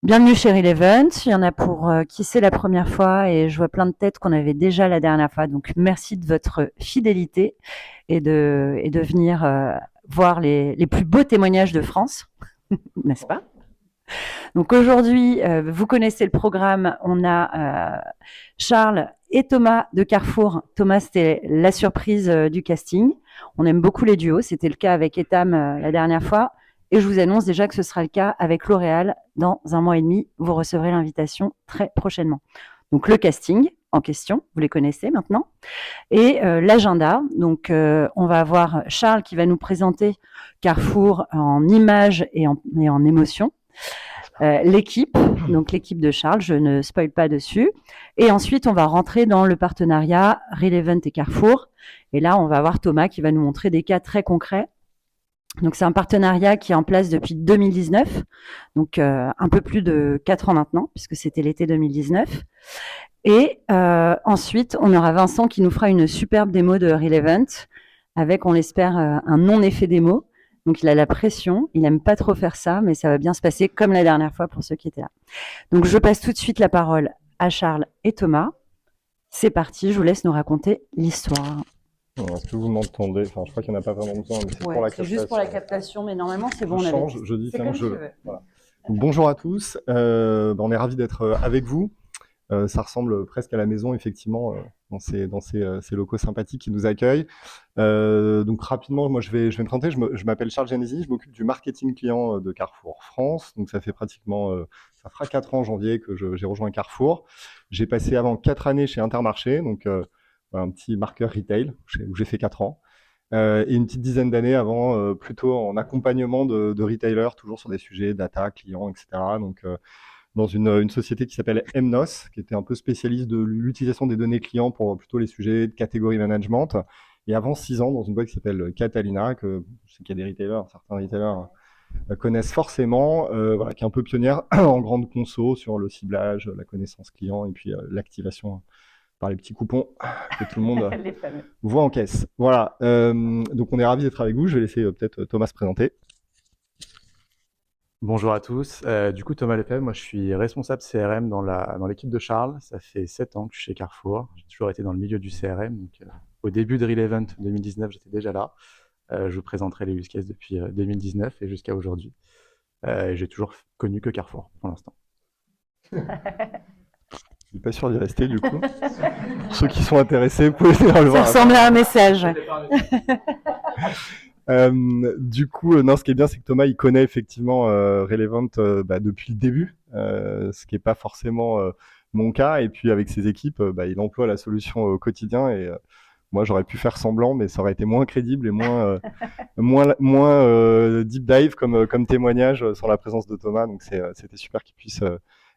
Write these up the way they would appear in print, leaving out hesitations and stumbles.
Bienvenue chez Relevant. Il y en a pour qui c'est la première fois et je vois plein de têtes qu'on avait déjà la dernière fois. Donc merci de votre fidélité et de venir voir les plus beaux témoignages de France, n'est-ce pas? Donc aujourd'hui, vous connaissez le programme. On a Charles et Thomas de Carrefour. Thomas, c'était la surprise du casting. On aime beaucoup les duos. C'était le cas avec Etam la dernière fois. Et je vous annonce déjà que ce sera le cas avec L'Oréal dans 1 mois et demi. Vous recevrez l'invitation très prochainement. Donc le casting en question, vous les connaissez maintenant. Et l'agenda. Donc on va avoir Charles qui va nous présenter Carrefour en images et en émotions. L'équipe, donc l'équipe de Charles, je ne spoil pas dessus. Et ensuite, on va rentrer dans le partenariat Relevant et Carrefour. Et là, on va avoir Thomas qui va nous montrer des cas très concrets. Donc, c'est un partenariat qui est en place depuis 2019, donc un peu plus de 4 ans maintenant, puisque c'était l'été 2019. Et ensuite, on aura Vincent qui nous fera une superbe démo de Relevant, avec, on l'espère, un non-effet démo. Donc, il a la pression, il n'aime pas trop faire ça, mais ça va bien se passer comme la dernière fois pour ceux qui étaient là. Donc, je passe tout de suite la parole à Charles et Thomas. C'est parti, je vous laisse nous raconter l'histoire. Est-ce que vous m'entendez? Enfin, je crois qu'il n'y en a pas vraiment besoin, mais c'est pour la captation. C'est juste pour la captation, mais normalement, c'est bon. Je change, je dis, voilà. Bonjour à tous, on est ravis d'être avec vous. Ça ressemble presque à la maison, effectivement, dans ces locaux sympathiques qui nous accueillent. Donc rapidement, moi je vais me présenter. Je m'appelle Charles Genesi, je m'occupe du marketing client de Carrefour France. Donc ça fait pratiquement, ça fera 4 ans en janvier que j'ai rejoint Carrefour. J'ai passé avant 4 années chez Intermarché, donc un petit marqueur retail où j'ai fait 4 ans. Et une petite dizaine d'années avant, plutôt en accompagnement de retailers, toujours sur des sujets data, clients, etc. Donc dans une société qui s'appelle Mnos, qui était un peu spécialiste de l'utilisation des données clients pour plutôt les sujets de catégorie management. Et avant 6 ans, dans une boîte qui s'appelle Catalina, que je sais qu'il y a des retailers, certains retailers connaissent forcément, voilà, qui est un peu pionnière en grande conso sur le ciblage, la connaissance client et puis l'activation par les petits coupons que tout le monde voit en caisse. Voilà, donc on est ravis d'être avec vous. Je vais laisser peut-être Thomas se présenter. Bonjour à tous. Du coup, Thomas Lefebvre, moi je suis responsable CRM dans l'équipe de Charles. Ça fait 7 ans que je suis chez Carrefour. J'ai toujours été dans le milieu du CRM. Donc, au début de Relevant 2019, j'étais déjà là. Je vous présenterai les use cases depuis 2019 et jusqu'à aujourd'hui. J'ai toujours connu que Carrefour pour l'instant. Je suis pas sûr d'y rester du coup. Pour ceux qui sont intéressés, vous pouvez venir le voir. Ça ressemble à un message. Du coup, non, ce qui est bien, c'est que Thomas, il connaît effectivement Relevant depuis le début, ce qui n'est pas forcément mon cas. Et puis avec ses équipes, il emploie la solution au quotidien. Et moi, j'aurais pu faire semblant, mais ça aurait été moins crédible et moins deep dive comme témoignage sans la présence de Thomas. Donc c'était super qu'il puisse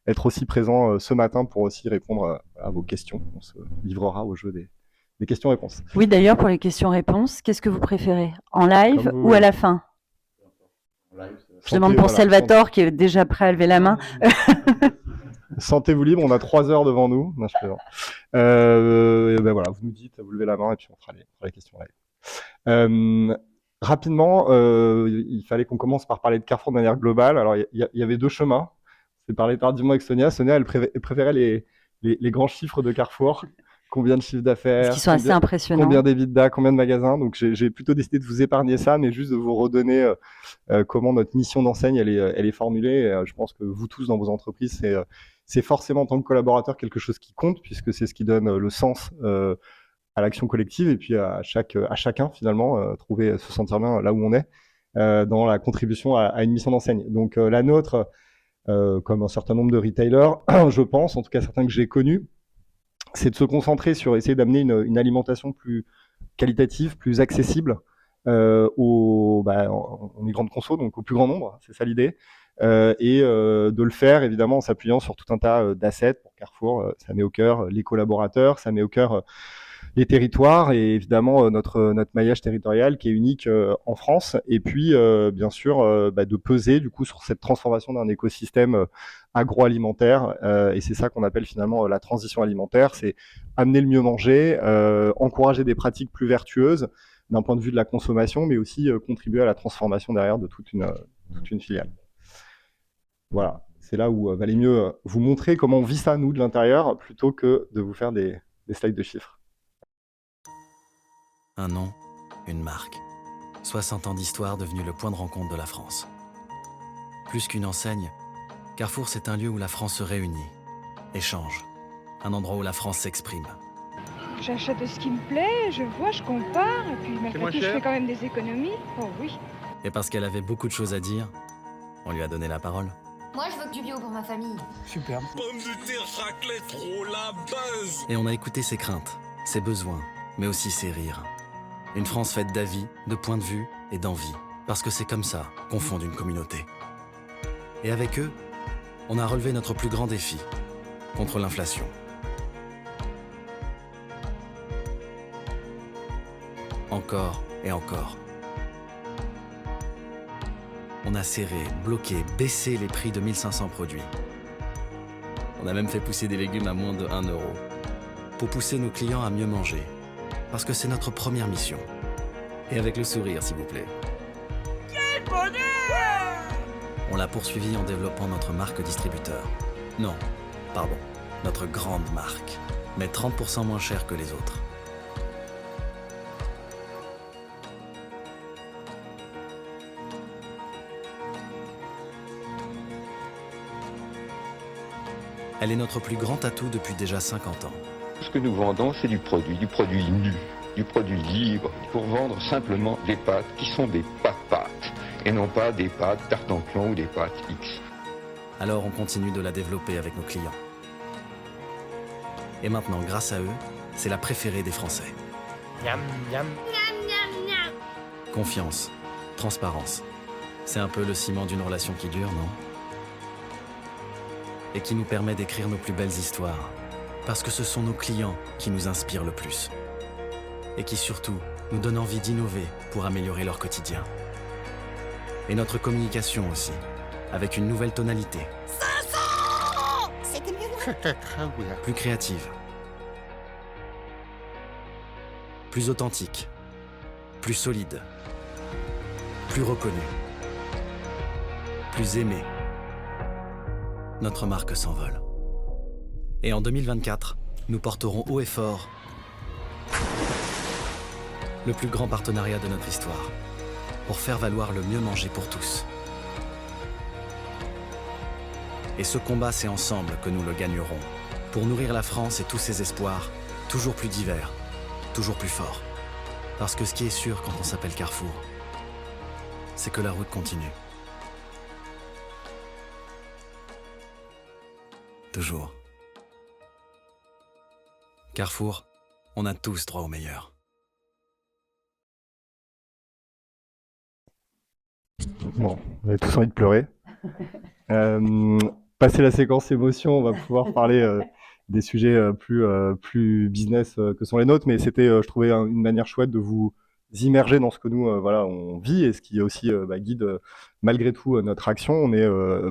être aussi présent ce matin pour aussi répondre à vos questions. On se livrera au jeu des questions-réponses. Oui, d'ailleurs, pour les questions-réponses, qu'est-ce que vous préférez? En live ou à la fin? Je demande pour Salvatore qui est déjà prêt à lever la main. Sentez-vous libre, on a 3 heures devant nous. Non, je plaisante. Voilà, vous nous dites, vous levez la main et puis on fera les questions live. Rapidement, il fallait qu'on commence par parler de Carrefour de manière globale. Alors, il y avait 2 chemins. C'est parler tardivement avec Sonia. Sonia, elle préférait les grands chiffres de Carrefour. Combien de chiffres d'affaires, qui sont assez impressionnants. Combien d'EBITDA, combien de magasins. Donc j'ai plutôt décidé de vous épargner ça, mais juste de vous redonner comment notre mission d'enseigne elle est formulée. Et, je pense que vous tous dans vos entreprises, c'est forcément en tant que collaborateur quelque chose qui compte, puisque c'est ce qui donne le sens à l'action collective et puis à chacun finalement trouver se sentir bien là où on est dans la contribution à une mission d'enseigne. Donc la nôtre, comme un certain nombre de retailers, je pense, en tout cas certains que j'ai connus, c'est de se concentrer sur essayer d'amener une alimentation plus qualitative, plus accessible on est grande conso, donc au plus grand nombre, c'est ça l'idée, et de le faire évidemment en s'appuyant sur tout un tas d'assets. Pour Carrefour, ça met au cœur les collaborateurs, ça met au cœur les territoires et évidemment notre maillage territorial qui est unique en France, et puis bien sûr de peser du coup sur cette transformation d'un écosystème agroalimentaire, et c'est ça qu'on appelle finalement la transition alimentaire. C'est amener le mieux manger, encourager des pratiques plus vertueuses d'un point de vue de la consommation, mais aussi contribuer à la transformation derrière de toute une filiale. Voilà, c'est là où valait mieux vous montrer comment on vit ça, nous, de l'intérieur, plutôt que de vous faire des slides de chiffres. Un nom, une marque. 60 ans d'histoire devenue le point de rencontre de la France. Plus qu'une enseigne, Carrefour, c'est un lieu où la France se réunit, échange. Un endroit où la France s'exprime. J'achète ce qui me plaît, je vois, je compare, et puis malgré tout, je fais quand même des économies. Oh oui. Et parce qu'elle avait beaucoup de choses à dire, on lui a donné la parole. Moi, je veux que du bio pour ma famille. Superbe. Pommes de terre raclette, trop la base. Et on a écouté ses craintes, ses besoins, mais aussi ses rires. Une France faite d'avis, de points de vue et d'envie. Parce que c'est comme ça qu'on fonde une communauté. Et avec eux, on a relevé notre plus grand défi, contre l'inflation. Encore et encore. On a serré, bloqué, baissé les prix de 1500 produits. On a même fait pousser des légumes à moins de 1 €. Pour pousser nos clients à mieux manger. Parce que c'est notre première mission. Et avec le sourire, s'il vous plaît. Quel bonheur! On l'a poursuivi en développant notre marque distributeur. Non, pardon, notre grande marque. Mais 30% moins cher que les autres. Elle est notre plus grand atout depuis déjà 50 ans. Ce que nous vendons, c'est du produit nu, du produit libre, pour vendre simplement des pâtes qui sont des pâtes, et non pas des pâtes tartempion ou des pâtes X. Alors on continue de la développer avec nos clients. Et maintenant, grâce à eux, c'est la préférée des Français. Miam, miam. Confiance, transparence. C'est un peu le ciment d'une relation qui dure, non? Et qui nous permet d'écrire nos plus belles histoires. Parce que ce sont nos clients qui nous inspirent le plus. Et qui surtout nous donnent envie d'innover pour améliorer leur quotidien. Et notre communication aussi, avec une nouvelle tonalité. 500! C'était mieux là. C'était très bien. Plus créative. Plus authentique. Plus solide. Plus reconnue. Plus aimée. Notre marque s'envole. Et en 2024, nous porterons haut et fort le plus grand partenariat de notre histoire pour faire valoir le mieux manger pour tous. Et ce combat, c'est ensemble que nous le gagnerons pour nourrir la France et tous ses espoirs, toujours plus divers, toujours plus forts. Parce que ce qui est sûr quand on s'appelle Carrefour, c'est que la route continue. Toujours. Carrefour, on a tous droit au meilleur. Bon, on avait tous envie de pleurer. Passer la séquence émotion, on va pouvoir parler des sujets plus business que sont les nôtres, mais c'était, je trouvais, une manière chouette de vous immerger dans ce que nous, voilà, on vit et ce qui aussi guide malgré tout notre action. On est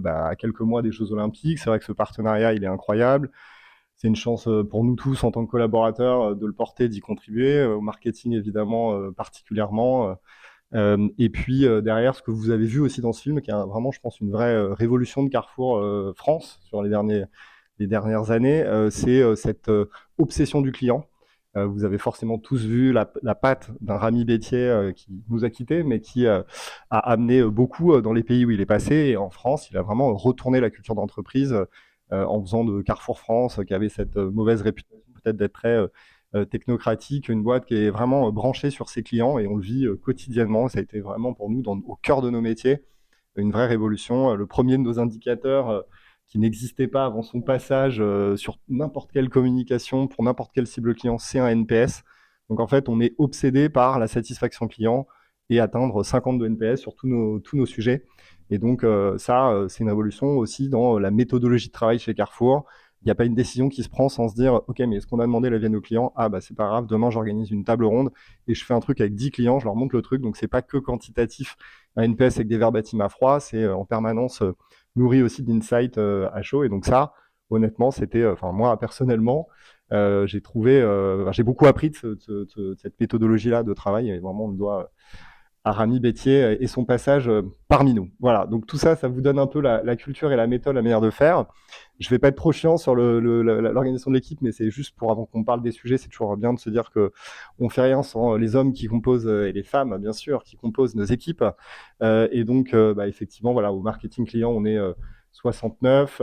à quelques mois des Jeux Olympiques. C'est vrai que ce partenariat, il est incroyable. C'est une chance pour nous tous en tant que collaborateurs de le porter, d'y contribuer, au marketing évidemment particulièrement. Et puis derrière, ce que vous avez vu aussi dans ce film, qui est vraiment, je pense, une vraie révolution de Carrefour France sur les dernières années, c'est cette obsession du client. Vous avez forcément tous vu la patte d'un Rami Bétier qui nous a quittés, mais qui a amené beaucoup dans les pays où il est passé. Et en France, il a vraiment retourné la culture d'entreprise en faisant de Carrefour France, qui avait cette mauvaise réputation peut-être d'être très technocratique, une boîte qui est vraiment branchée sur ses clients, et on le vit quotidiennement. Ça a été vraiment pour nous, au cœur de nos métiers, une vraie révolution. Le premier de nos indicateurs qui n'existait pas avant son passage sur n'importe quelle communication, pour n'importe quelle cible client, c'est un NPS. Donc en fait, on est obsédé par la satisfaction client et atteindre 50 de NPS sur tous nos sujets. Et donc ça, c'est une révolution aussi dans la méthodologie de travail chez Carrefour. Il n'y a pas une décision qui se prend sans se dire « Ok, mais est-ce qu'on a demandé l'avis à nos clients ? Ah bah c'est pas grave, demain j'organise une table ronde et je fais un truc avec 10 clients, je leur montre le truc. » Donc c'est pas que quantitatif, un NPS avec des verbatim à froid, c'est en permanence nourri aussi d'insights à chaud. Et donc ça, honnêtement, c'était, moi personnellement, j'ai beaucoup appris de cette méthodologie-là de travail, et vraiment on le doit Rami Bétier et son passage parmi nous. Voilà, donc tout ça, ça vous donne un peu la culture et la méthode, la manière de faire. Je vais pas être trop chiant sur l'organisation de l'équipe, mais c'est juste pour, avant qu'on parle des sujets, c'est toujours bien de se dire que on fait rien sans les hommes qui composent, et les femmes, bien sûr, qui composent nos équipes. Et donc, effectivement, voilà, au marketing client, on est 69,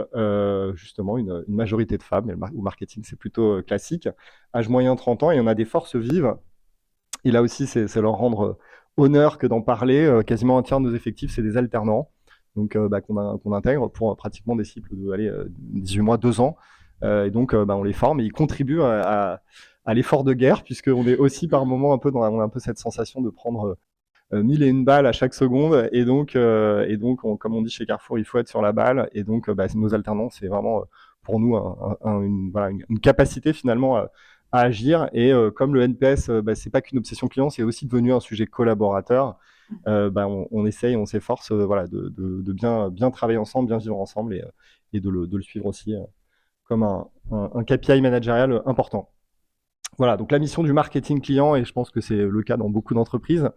justement, une majorité de femmes, mais au marketing, c'est plutôt classique. Âge moyen 30 ans, et on a des forces vives. Et là aussi, c'est leur rendre honneur que d'en parler. Quasiment un tiers de nos effectifs, c'est des alternants, donc qu'on intègre pour pratiquement des cycles de 18 mois, 2 ans. Et donc, on les forme et ils contribuent à l'effort de guerre, puisqu'on est aussi par moment un peu on a un peu cette sensation de prendre 1001 balles à chaque seconde. Et donc, comme on dit chez Carrefour, il faut être sur la balle. Et donc, nos alternants, c'est vraiment pour nous une capacité finalement à agir. Et comme le NPS, c'est pas qu'une obsession client, c'est aussi devenu un sujet collaborateur. On essaye, on s'efforce de bien travailler ensemble, bien vivre ensemble et de le suivre aussi comme un KPI managérial important. Voilà, donc la mission du marketing client, et je pense que c'est le cas dans beaucoup d'entreprises,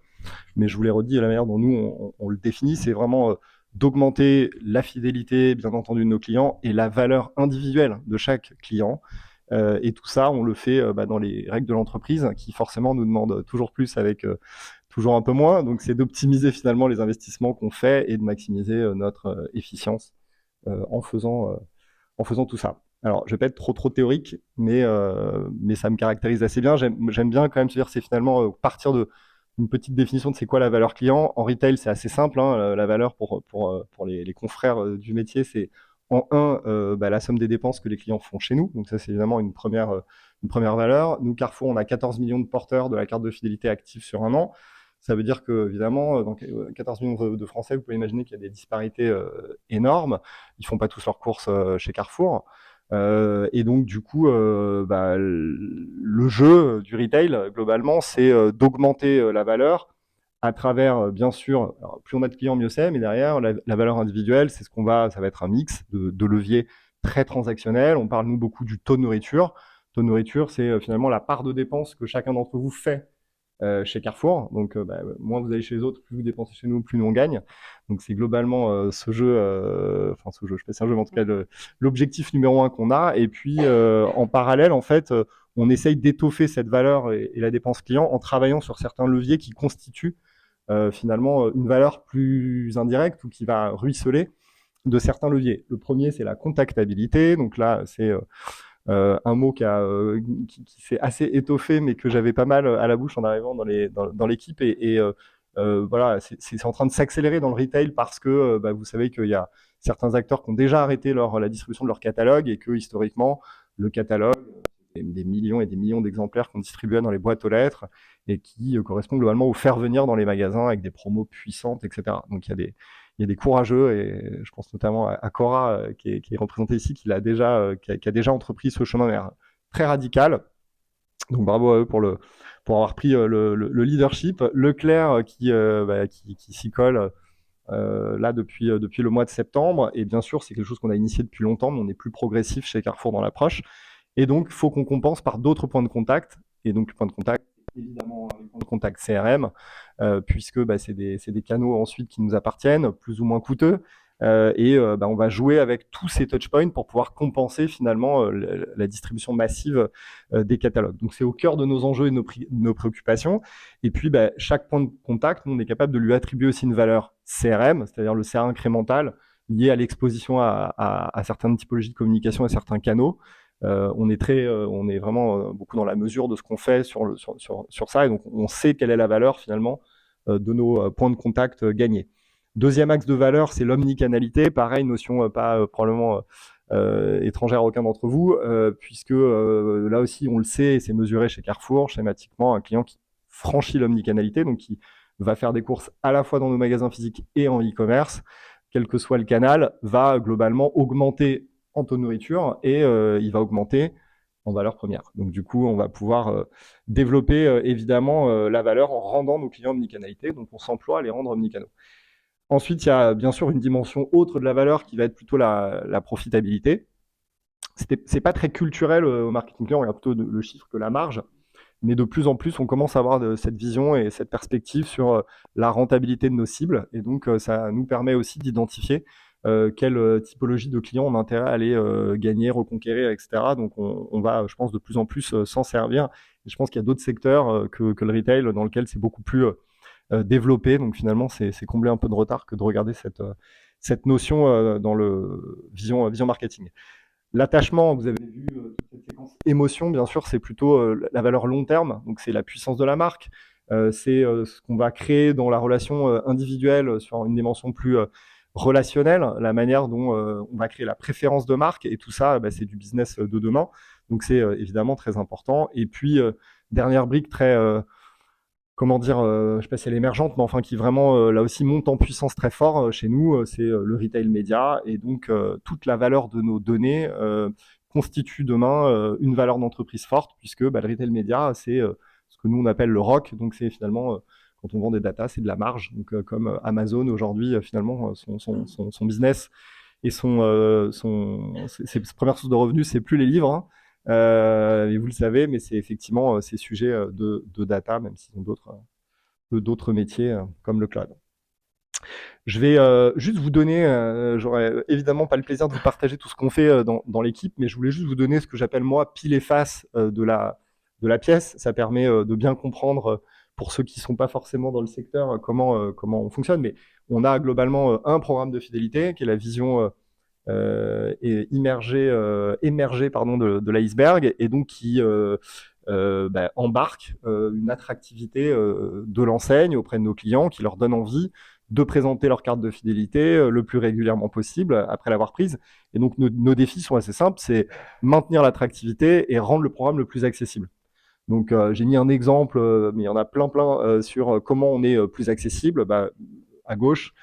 mais je vous l'ai redit, la manière dont nous, on le définit, c'est vraiment d'augmenter la fidélité, bien entendu, de nos clients et la valeur individuelle de chaque client. Et tout ça, on le fait dans les règles de l'entreprise, qui forcément nous demandent toujours plus avec toujours un peu moins. Donc, c'est d'optimiser finalement les investissements qu'on fait et de maximiser notre efficience en faisant tout ça. Alors, je vais pas être trop théorique, mais ça me caractérise assez bien. J'aime bien quand même se dire, c'est finalement partir d'une petite définition de c'est quoi la valeur client. En retail, c'est assez simple. La valeur pour les confrères du métier, c'est en la somme des dépenses que les clients font chez nous. Donc ça, c'est évidemment une première valeur. Nous, Carrefour, on a 14 millions de porteurs de la carte de fidélité active sur un an. Ça veut dire que, évidemment, dans 14 millions de Français, vous pouvez imaginer qu'il y a des disparités énormes. Ils font pas tous leurs courses chez Carrefour. Et donc, du coup, le jeu du retail, globalement, c'est d'augmenter la valeur à travers, bien sûr, alors, plus on a de clients, mieux c'est, mais derrière, la valeur individuelle, ça va être un mix de leviers très transactionnels. On parle, nous, beaucoup du taux de nourriture. Taux de nourriture, c'est finalement la part de dépenses que chacun d'entre vous fait chez Carrefour. Donc, moins vous allez chez les autres, plus vous dépensez chez nous, plus nous on gagne. Donc, c'est globalement ce jeu, je sais pas si c'est un jeu, mais en tout cas, l'objectif numéro 1 qu'on a. Et puis, en parallèle, en fait, on essaye d'étoffer cette valeur et la dépense client en travaillant sur certains leviers qui constituent finalement une valeur plus indirecte ou qui va ruisseler de certains leviers. Le premier, c'est la contactabilité. Donc là, c'est un mot qui s'est assez étoffé, mais que j'avais pas mal à la bouche en arrivant dans l'équipe. Voilà, c'est en train de s'accélérer dans le retail parce que vous savez qu'il y a certains acteurs qui ont déjà arrêté la distribution de leur catalogue et que historiquement, le catalogue, des millions et des millions d'exemplaires qu'on distribuait dans les boîtes aux lettres et qui correspond globalement au faire venir dans les magasins avec des promos puissantes, etc. Donc il y a des courageux, et je pense notamment à Cora qui est représentée ici, qui a déjà entrepris ce chemin très radical. Donc bravo à eux pour avoir pris le leadership. Leclerc qui s'y colle là depuis le mois de septembre, et bien sûr c'est quelque chose qu'on a initié depuis longtemps, mais on est plus progressif chez Carrefour dans l'approche. Et donc, il faut qu'on compense par d'autres points de contact. Et donc, le point de contact, évidemment, les points de contact CRM, puisque c'est des canaux ensuite qui nous appartiennent, plus ou moins coûteux. On va jouer avec tous ces touchpoints pour pouvoir compenser finalement la distribution massive des catalogues. Donc, c'est au cœur de nos enjeux et de nos préoccupations. Et puis, chaque point de contact, nous, on est capable de lui attribuer aussi une valeur CRM, c'est-à-dire le CR incrémental, lié à l'exposition à certaines typologies de communication et certains canaux. On est vraiment beaucoup dans la mesure de ce qu'on fait sur ça, et donc on sait quelle est la valeur finalement de nos points de contact gagnés. Deuxième axe de valeur, c'est l'omnicanalité. Pareil, notion pas probablement étrangère à aucun d'entre vous, puisque là aussi on le sait, et c'est mesuré chez Carrefour, schématiquement, un client qui franchit l'omnicanalité, donc qui va faire des courses à la fois dans nos magasins physiques et en e-commerce, quel que soit le canal, va globalement augmenter en taux de nourriture et il va augmenter en valeur première. Donc du coup, on va pouvoir développer évidemment la valeur en rendant nos clients omnicanalité. Donc on s'emploie à les rendre omnicanaux. Ensuite, il y a bien sûr une dimension autre de la valeur qui va être plutôt la profitabilité. C'est pas très culturel au marketing client, on regarde plutôt le chiffre que la marge. mais de plus en plus, on commence à avoir cette vision et cette perspective sur la rentabilité de nos cibles. Et donc, ça nous permet aussi d'identifier quelle typologie de clients on a intérêt à aller gagner, reconquérir, etc. Donc, on va, je pense, de plus en plus s'en servir. Et je pense qu'il y a d'autres secteurs que le retail dans lequel c'est beaucoup plus développé. Donc, finalement, c'est combler un peu de retard que de regarder cette notion dans le vision marketing. L'attachement, vous avez vu toute cette séquence émotion, bien sûr, c'est plutôt la valeur long terme, donc c'est la puissance de la marque, c'est ce qu'on va créer dans la relation individuelle sur une dimension plus relationnelle, la manière dont on va créer la préférence de marque, et tout ça, c'est du business de demain, donc c'est évidemment très important. Et puis, dernière brique très... comment dire, je ne sais pas si elle est émergente, mais enfin qui vraiment, là aussi, monte en puissance très fort chez nous, c'est le retail média. Et donc, toute la valeur de nos données constitue demain une valeur d'entreprise forte, puisque le retail média, c'est ce que nous, on appelle le ROC. Donc, c'est finalement, quand on vend des data, c'est de la marge. Donc, comme Amazon, aujourd'hui, finalement, son business et ses premières sources de revenus, c'est plus les livres, hein. Et vous le savez, mais c'est effectivement ces sujets de data, même s'ils ont d'autres métiers comme le cloud. Je vais juste vous donner, j'aurais évidemment pas le plaisir de vous partager tout ce qu'on fait dans l'équipe, mais je voulais juste vous donner ce que j'appelle moi pile et face de la pièce. Ça permet de bien comprendre pour ceux qui ne sont pas forcément dans le secteur comment on fonctionne. Mais on a globalement un programme de fidélité qui est la vision émergée de l'iceberg, et donc qui embarque une attractivité de l'enseigne auprès de nos clients, qui leur donne envie de présenter leur carte de fidélité le plus régulièrement possible après l'avoir prise. Et donc nos défis sont assez simples, c'est maintenir l'attractivité et rendre le programme le plus accessible. Donc j'ai mis un exemple, mais il y en a plein sur comment on est plus accessible. À gauche,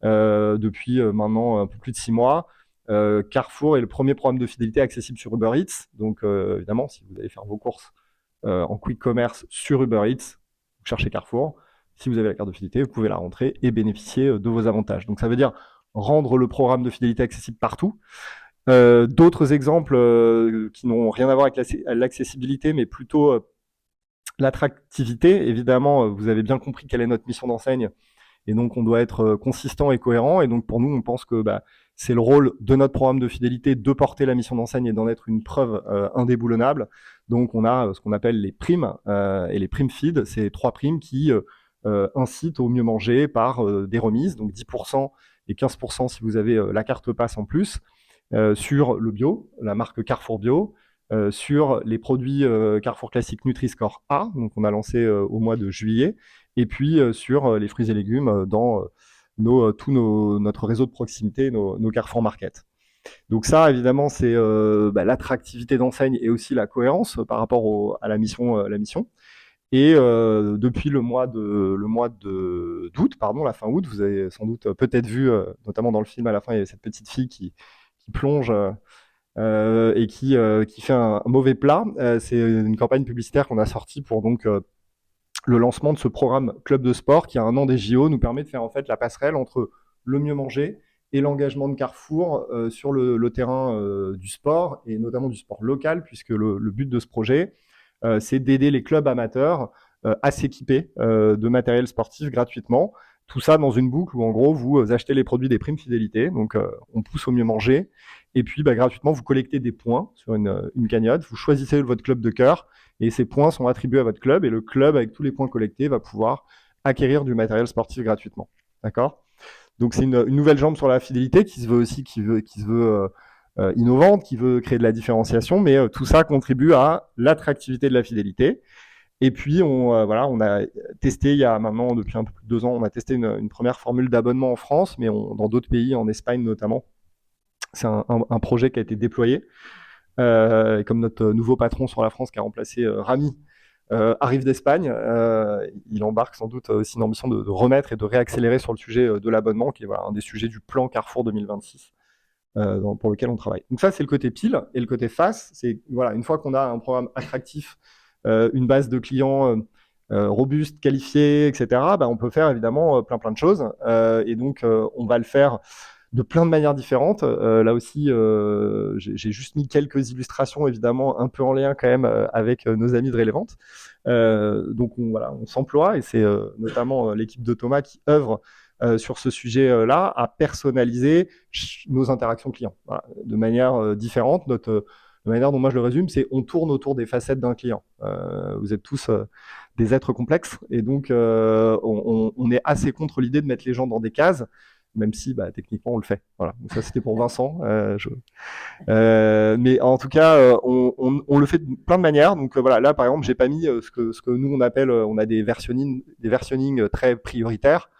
depuis maintenant un peu plus de 6 mois, Carrefour est le premier programme de fidélité accessible sur Uber Eats. Donc évidemment, si vous allez faire vos courses en quick commerce sur Uber Eats, vous cherchez Carrefour. Si vous avez la carte de fidélité, vous pouvez la rentrer et bénéficier de vos avantages. Donc ça veut dire rendre le programme de fidélité accessible partout. D'autres exemples qui n'ont rien à voir avec l'accessibilité, mais plutôt l'attractivité. Évidemment, vous avez bien compris quelle est notre mission d'enseigne, et donc on doit être consistant et cohérent. Et donc pour nous, on pense que c'est le rôle de notre programme de fidélité de porter la mission d'enseigne et d'en être une preuve indéboulonnable. Donc on a ce qu'on appelle les primes et les primes feed. C'est 3 primes qui incitent au mieux manger par des remises, donc 10% et 15% si vous avez la carte passe en plus, sur le bio, la marque Carrefour Bio, sur les produits Carrefour Classique Nutri-Score A, donc on a lancé au mois de juillet, et puis sur les fruits et légumes dans notre réseau de proximité, nos Carrefour Market. Donc ça, évidemment, c'est l'attractivité d'enseigne et aussi la cohérence par rapport à la mission. Et depuis le mois d'août, la fin août, vous avez sans doute peut-être vu, notamment dans le film à la fin, il y a cette petite fille qui plonge et qui fait un mauvais plat. C'est une campagne publicitaire qu'on a sortie pour donc le lancement de ce programme Club de Sport qui, à 1 an des JO, nous permet de faire en fait la passerelle entre le mieux manger et l'engagement de Carrefour sur le terrain du sport, et notamment du sport local, puisque le but de ce projet, c'est d'aider les clubs amateurs à s'équiper de matériel sportif gratuitement. Tout ça dans une boucle où, en gros, vous achetez les produits des primes fidélité, donc on pousse au mieux manger, et puis gratuitement, vous collectez des points sur une cagnotte, vous choisissez votre club de cœur, et ces points sont attribués à votre club, et le club, avec tous les points collectés, va pouvoir acquérir du matériel sportif gratuitement. D'accord ? Donc c'est une nouvelle jambe sur la fidélité qui se veut innovante, qui veut créer de la différenciation, mais tout ça contribue à l'attractivité de la fidélité. Et puis on a testé il y a maintenant depuis un peu plus de 2 ans, on a testé une première formule d'abonnement en France, mais dans d'autres pays, en Espagne notamment. C'est un projet qui a été déployé. Et comme notre nouveau patron sur la France qui a remplacé Rami arrive d'Espagne, il embarque sans doute aussi une ambition de remettre et de réaccélérer sur le sujet de l'abonnement, qui est un des sujets du plan Carrefour 2026 pour lequel on travaille. Donc ça, c'est le côté pile. Et le côté face, c'est une fois qu'on a un programme attractif, une base de clients robuste, qualifiée, etc., on peut faire évidemment plein de choses. Et donc, on va le faire de plein de manières différentes. Là aussi, j'ai juste mis quelques illustrations, évidemment, un peu en lien quand même avec nos amis de Relevant. Donc on s'emploie et c'est notamment l'équipe de Thomas qui œuvre sur ce sujet-là à personnaliser nos interactions clients de manière différente. La manière dont moi je le résume, c'est on tourne autour des facettes d'un client. Vous êtes tous des êtres complexes et donc on est assez contre l'idée de mettre les gens dans des cases, même si techniquement on le fait. Voilà. Donc ça c'était pour Vincent. Mais en tout cas, on le fait de plein de manières. Donc voilà, là par exemple, j'ai pas mis ce que nous on appelle, on a des versionning très prioritaires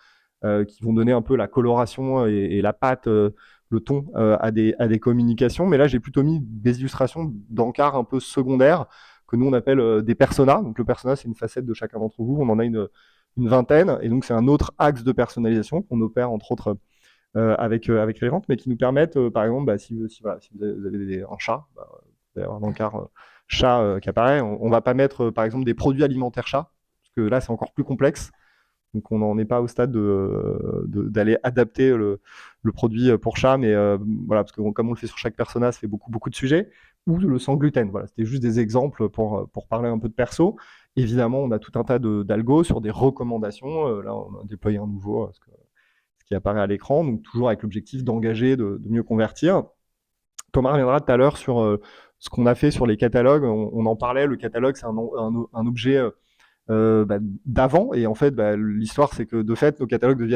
qui vont donner un peu la coloration et la patte, le ton à des communications. Mais là, j'ai plutôt mis des illustrations d'encarts un peu secondaires que nous on appelle des personas. Donc le persona, c'est une facette de chacun d'entre vous. On en a une vingtaine, et donc c'est un autre axe de personnalisation qu'on opère entre autres avec les ventes, mais qui nous permettent, par exemple, si vous avez un chat, vous allez avoir un encart chat qui apparaît. On va pas mettre, par exemple, des produits alimentaires chat, parce que là, c'est encore plus complexe. Donc, on n'en est pas au stade d'aller adapter le produit pour chat, mais voilà, parce que comme on le fait sur chaque persona, ça fait beaucoup de sujets. Ou le sans gluten. Voilà, c'était juste des exemples pour parler un peu de perso. Évidemment, on a tout un tas d'algos sur des recommandations. Là, on a déployé un nouveau, ce qui apparaît à l'écran, donc toujours avec l'objectif d'engager, de mieux convertir. Thomas reviendra tout à l'heure sur ce qu'on a fait sur les catalogues. On en parlait, le catalogue, c'est un objet d'avant, et en fait l'histoire c'est que de fait nos catalogues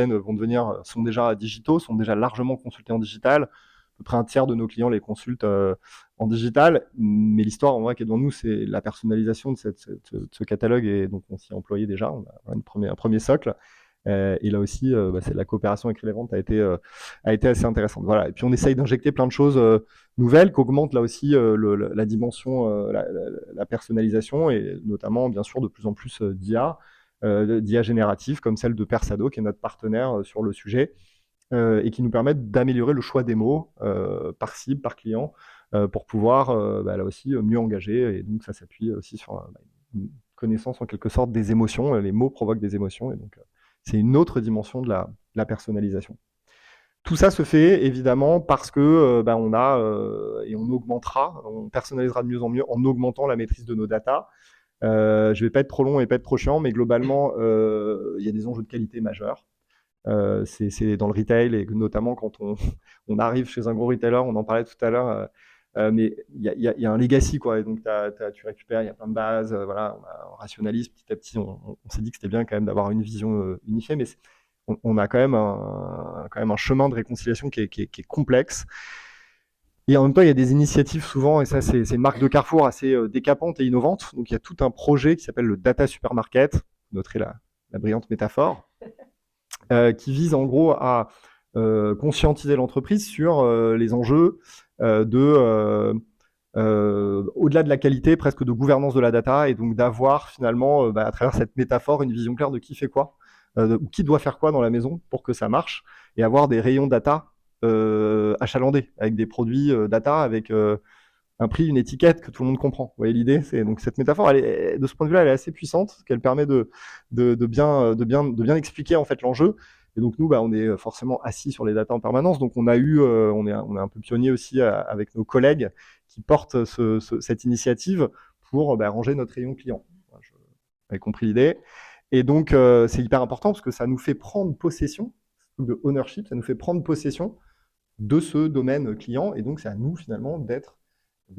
sont déjà digitaux, sont déjà largement consultés en digital. À peu près un tiers de nos clients les consultent en digital, mais l'histoire en vrai qui est devant nous, c'est la personnalisation de ce catalogue, et donc on s'y est employé déjà, on a un premier socle. Et là aussi, la coopération avec les ventes a été assez intéressante. Voilà. Et puis on essaye d'injecter plein de choses nouvelles qui augmentent là aussi la dimension, la personnalisation, et notamment bien sûr de plus en plus d'IA générative, comme celle de Persado, qui est notre partenaire sur le sujet, et qui nous permettent d'améliorer le choix des mots par cible, par client, pour pouvoir là aussi mieux engager. Et donc ça s'appuie aussi sur une connaissance en quelque sorte des émotions. Les mots provoquent des émotions, et donc c'est une autre dimension de la personnalisation. Tout ça se fait évidemment parce que on a et on personnalisera de mieux en mieux en augmentant la maîtrise de nos datas. Je vais pas être trop long et pas être trop chiant, mais globalement, il y a des enjeux de qualité majeurs. C'est dans le retail, et notamment quand on arrive chez un gros retailer, on en parlait tout à l'heure, mais il y a un legacy, quoi, et donc tu récupères, il y a plein de bases, voilà, on rationalise petit à petit. On s'est dit que c'était bien quand même d'avoir une vision unifiée, mais on a quand même un chemin de réconciliation qui est complexe. Et en même temps, il y a des initiatives souvent, et ça c'est une marque de Carrefour assez décapante et innovante. Donc il y a tout un projet qui s'appelle le Data Supermarket, vous noterez la brillante métaphore, qui vise en gros à conscientiser l'entreprise sur les enjeux au-delà de la qualité, presque de gouvernance de la data, et donc d'avoir finalement, à travers cette métaphore, une vision claire de qui fait quoi, ou qui doit faire quoi dans la maison pour que ça marche, et avoir des rayons data achalandés, avec des produits data, avec un prix, une étiquette que tout le monde comprend. Vous voyez l'idée, donc cette métaphore, de ce point de vue-là, elle est assez puissante, parce qu'elle permet de bien expliquer en fait l'enjeu. Et donc nous, on est forcément assis sur les datas en permanence. Donc on est un peu pionnier aussi avec nos collègues qui portent cette initiative pour ranger notre rayon client. Vous avez compris l'idée. Et donc c'est hyper important parce que ça nous fait prendre possession de ownership, ça nous fait prendre possession de ce domaine client. Et donc c'est à nous finalement de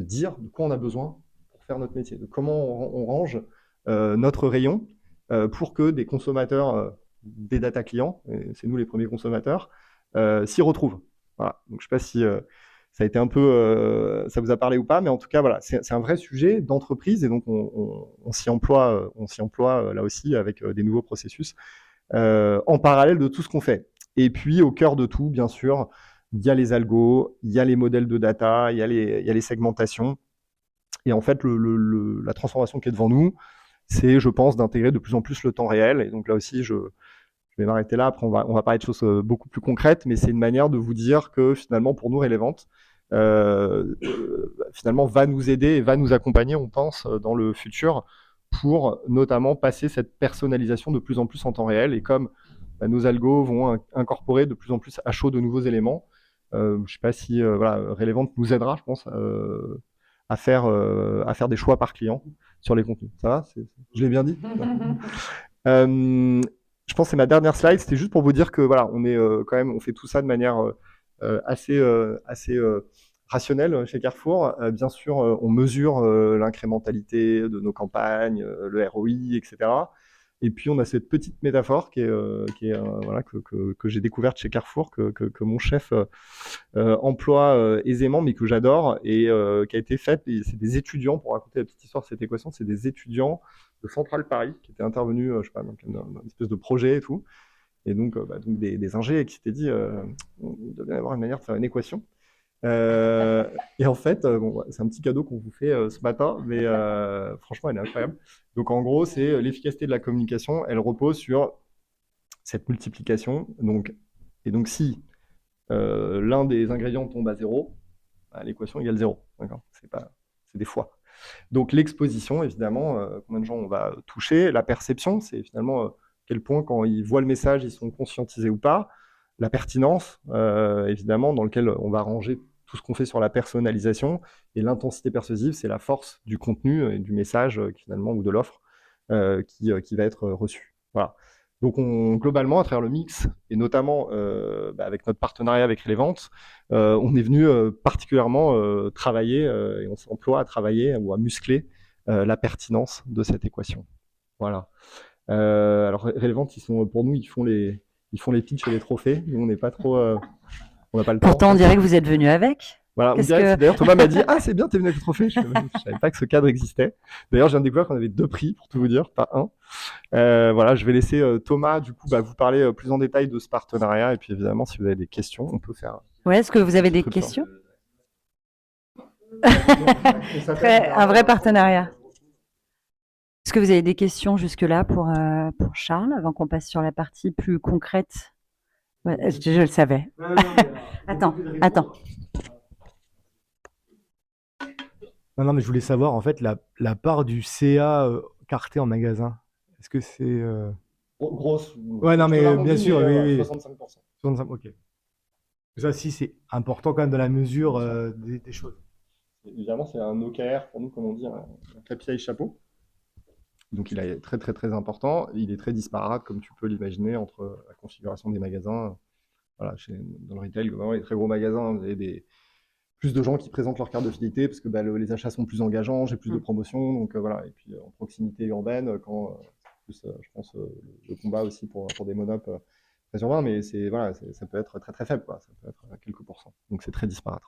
dire de quoi on a besoin pour faire notre métier, de comment on range notre rayon pour que des consommateurs des data clients, et c'est nous les premiers consommateurs, s'y retrouvent. Voilà. Donc je ne sais pas si ça a été un peu, ça vous a parlé ou pas, mais en tout cas voilà, c'est un vrai sujet d'entreprise, et donc on s'y emploie là aussi avec des nouveaux processus en parallèle de tout ce qu'on fait. Et puis au cœur de tout, bien sûr, il y a les algos, il y a les modèles de data, il y a les segmentations. Et en fait, la transformation qui est devant nous, c'est, je pense, d'intégrer de plus en plus le temps réel. Et donc là aussi, je vais m'arrêter là. Après, on va parler de choses beaucoup plus concrètes, mais c'est une manière de vous dire que finalement, pour nous, Relevant, finalement, va nous aider et va nous accompagner, on pense, dans le futur, pour notamment passer cette personnalisation de plus en plus en temps réel. Et comme nos algos vont incorporer de plus en plus à chaud de nouveaux éléments, je ne sais pas si Relevant nous aidera, je pense, à faire des choix par client sur les contenus. Ça va? Je l'ai bien dit? Je pense que c'est ma dernière slide. C'était juste pour vous dire que voilà, on est quand même, on fait tout ça de manière assez rationnelle chez Carrefour. Bien sûr, on mesure l'incrémentalité de nos campagnes, le ROI, etc. Et puis on a cette petite métaphore qui est voilà, que j'ai découverte chez Carrefour, que mon chef emploie aisément, mais que j'adore, et qui a été faite. C'est des étudiants, pour raconter la petite histoire de cette équation, c'est des étudiants de Centrale Paris qui étaient intervenus, je sais pas, dans une espèce de projet et tout, et donc, donc des ingés qui s'étaient dit, il devait y avoir une manière de faire une équation. Et en fait, bon, c'est un petit cadeau qu'on vous fait ce matin, mais franchement, elle est incroyable. Donc en gros, c'est l'efficacité de la communication, elle repose sur cette multiplication. Et donc si l'un des ingrédients tombe à 0, bah, l'équation égale 0. C'est des fois. Donc l'exposition, évidemment, combien de gens on va toucher. La perception, c'est finalement quel point, quand ils voient le message, ils sont conscientisés ou pas. La pertinence, évidemment, dans lequel on va ranger tout ce qu'on fait sur la personnalisation. Et l'intensité persuasive, c'est la force du contenu et du message, finalement, ou de l'offre qui va être reçue. Voilà. Donc, globalement, à travers le mix, et notamment avec notre partenariat avec Relevant, on est venu particulièrement travailler, et on s'emploie à travailler ou à muscler la pertinence de cette équation. Voilà. Alors, Relevant, pour nous, ils font les pitchs et les trophées. Nous, on n'est pas trop... on n'a pas le temps. Pourtant, on dirait que vous êtes venu avec. Voilà, on dirait que d'ailleurs Thomas m'a dit « Ah, c'est bien, t'es venu avec le trophée !» Je savais pas que ce cadre existait. D'ailleurs, je viens de découvrir qu'on avait 2 prix, pour tout vous dire, pas un. Voilà, je vais laisser Thomas, du coup, vous parler plus en détail de ce partenariat. Et puis, évidemment, si vous avez des questions, on peut faire... Ouais, est-ce que vous avez des questions? Un vrai partenariat. Est-ce que vous avez des questions jusque-là pour Charles, avant qu'on passe sur la partie plus concrète? Ouais, je le savais. Attends. Non, mais je voulais savoir, en fait, la part du CA carté en magasin. Est-ce que c'est... Grosse. Ouais, non, mais bien sûr, oui. 65%. 65, ok. Ça, si, c'est important quand même dans la mesure des choses. Évidemment, c'est un OKR pour nous, comme on dit, un KPI chapeau. Donc, il est très, très, très important. Il est très disparate, comme tu peux l'imaginer, entre la configuration des magasins. Voilà, dans le retail, globalement, les très gros magasins, vous avez plus de gens qui présentent leur carte de fidélité parce que les achats sont plus engageants, j'ai plus de promotions. Donc, voilà. Et puis, en proximité urbaine, quand plus, je pense, le combat aussi pour des monopes très urbains, mais voilà, ça peut être très, très faible, quoi. Ça peut être quelques pourcents. Donc, c'est très disparate.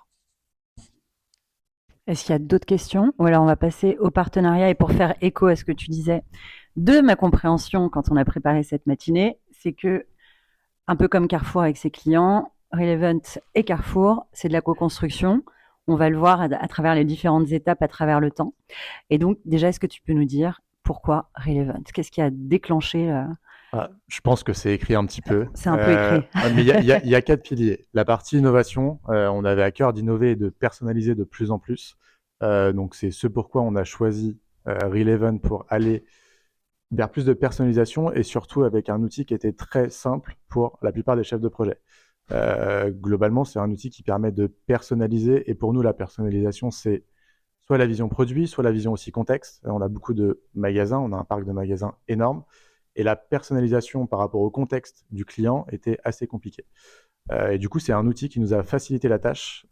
Est-ce qu'il y a d'autres questions? Ou alors on va passer au partenariat. Et pour faire écho à ce que tu disais, de ma compréhension quand on a préparé cette matinée, c'est que, un peu comme Carrefour avec ses clients, Relevant et Carrefour, c'est de la co-construction. On va le voir à travers les différentes étapes, à travers le temps. Et donc, déjà, est-ce que tu peux nous dire pourquoi Relevant? Qu'est-ce qui a déclenché Je pense que c'est écrit un petit peu. C'est un peu écrit. Mais il y a 4 piliers. La partie innovation, on avait à cœur d'innover et de personnaliser de plus en plus. Donc c'est ce pourquoi on a choisi Relevant, pour aller vers plus de personnalisation et surtout avec un outil qui était très simple pour la plupart des chefs de projet. Globalement, c'est un outil qui permet de personnaliser, et pour nous, la personnalisation, c'est soit la vision produit, soit la vision aussi contexte. On a beaucoup de magasins, on a un parc de magasins énorme, et la personnalisation par rapport au contexte du client était assez compliquée. Et du coup, c'est un outil qui nous a facilité la tâche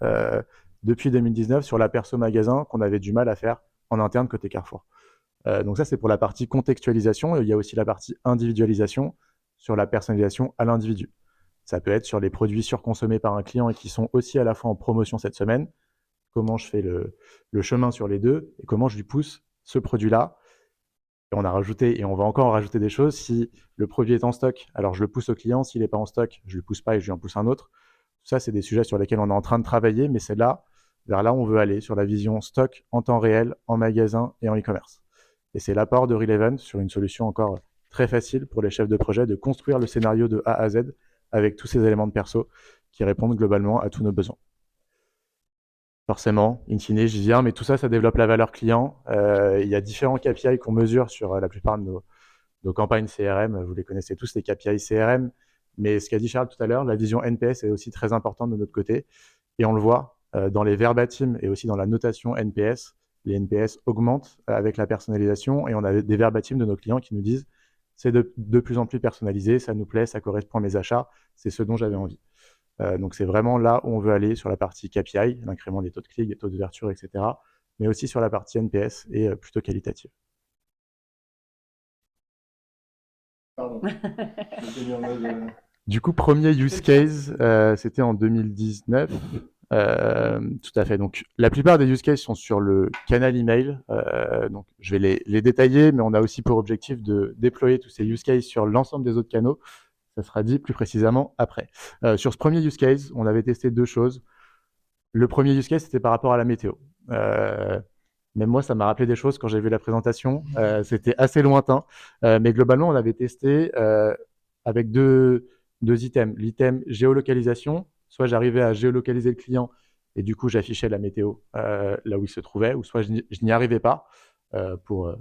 depuis 2019 sur la perso magasin qu'on avait du mal à faire en interne côté Carrefour. Donc ça, c'est pour la partie contextualisation. Il y a aussi la partie individualisation sur la personnalisation à l'individu. Ça peut être sur les produits surconsommés par un client et qui sont aussi à la fois en promotion cette semaine. Comment je fais le chemin sur les deux et comment je lui pousse ce produit-là. Et on a rajouté, et on va encore rajouter des choses. Si le produit est en stock, alors je le pousse au client. S'il n'est pas en stock, je ne le pousse pas et je lui en pousse un autre. Tout ça, c'est des sujets sur lesquels on est en train de travailler, mais c'est vers là où on veut aller, sur la vision stock en temps réel, en magasin et en e-commerce. Et c'est l'apport de Relevant sur une solution encore très facile pour les chefs de projet de construire le scénario de A à Z avec tous ces éléments de perso qui répondent globalement à tous nos besoins. Forcément, in fine, j'y viens, mais tout ça, ça développe la valeur client. Il y a différents KPI qu'on mesure sur la plupart de nos campagnes CRM. Vous les connaissez tous, les KPI CRM. Mais ce qu'a dit Charles tout à l'heure, la vision NPS est aussi très importante de notre côté. Et on le voit dans les verbatims et aussi dans la notation NPS. les NPS augmentent avec la personnalisation et on a des verbatims de nos clients qui nous disent c'est de plus en plus personnalisé, ça nous plaît, ça correspond à mes achats, c'est ce dont j'avais envie. Donc c'est vraiment là où on veut aller sur la partie KPI, l'incrément des taux de clics, des taux d'ouverture, etc., mais aussi sur la partie NPS et plutôt qualitative. Pardon. J'étais mis en mode, Du coup, premier use case, c'était en 2019. Tout à fait. Donc, la plupart des use cases sont sur le canal email. Donc, je vais les détailler, mais on a aussi pour objectif de déployer tous ces use cases sur l'ensemble des autres canaux. Ça sera dit plus précisément après. Sur ce premier use case, on avait testé 2 choses. Le premier use case, c'était par rapport à la météo. Même moi, ça m'a rappelé des choses quand j'ai vu la présentation. C'était assez lointain, mais globalement, on avait testé avec deux items. L'item géolocalisation, soit j'arrivais à géolocaliser le client et du coup, j'affichais la météo là où il se trouvait, ou soit je n'y arrivais pas pour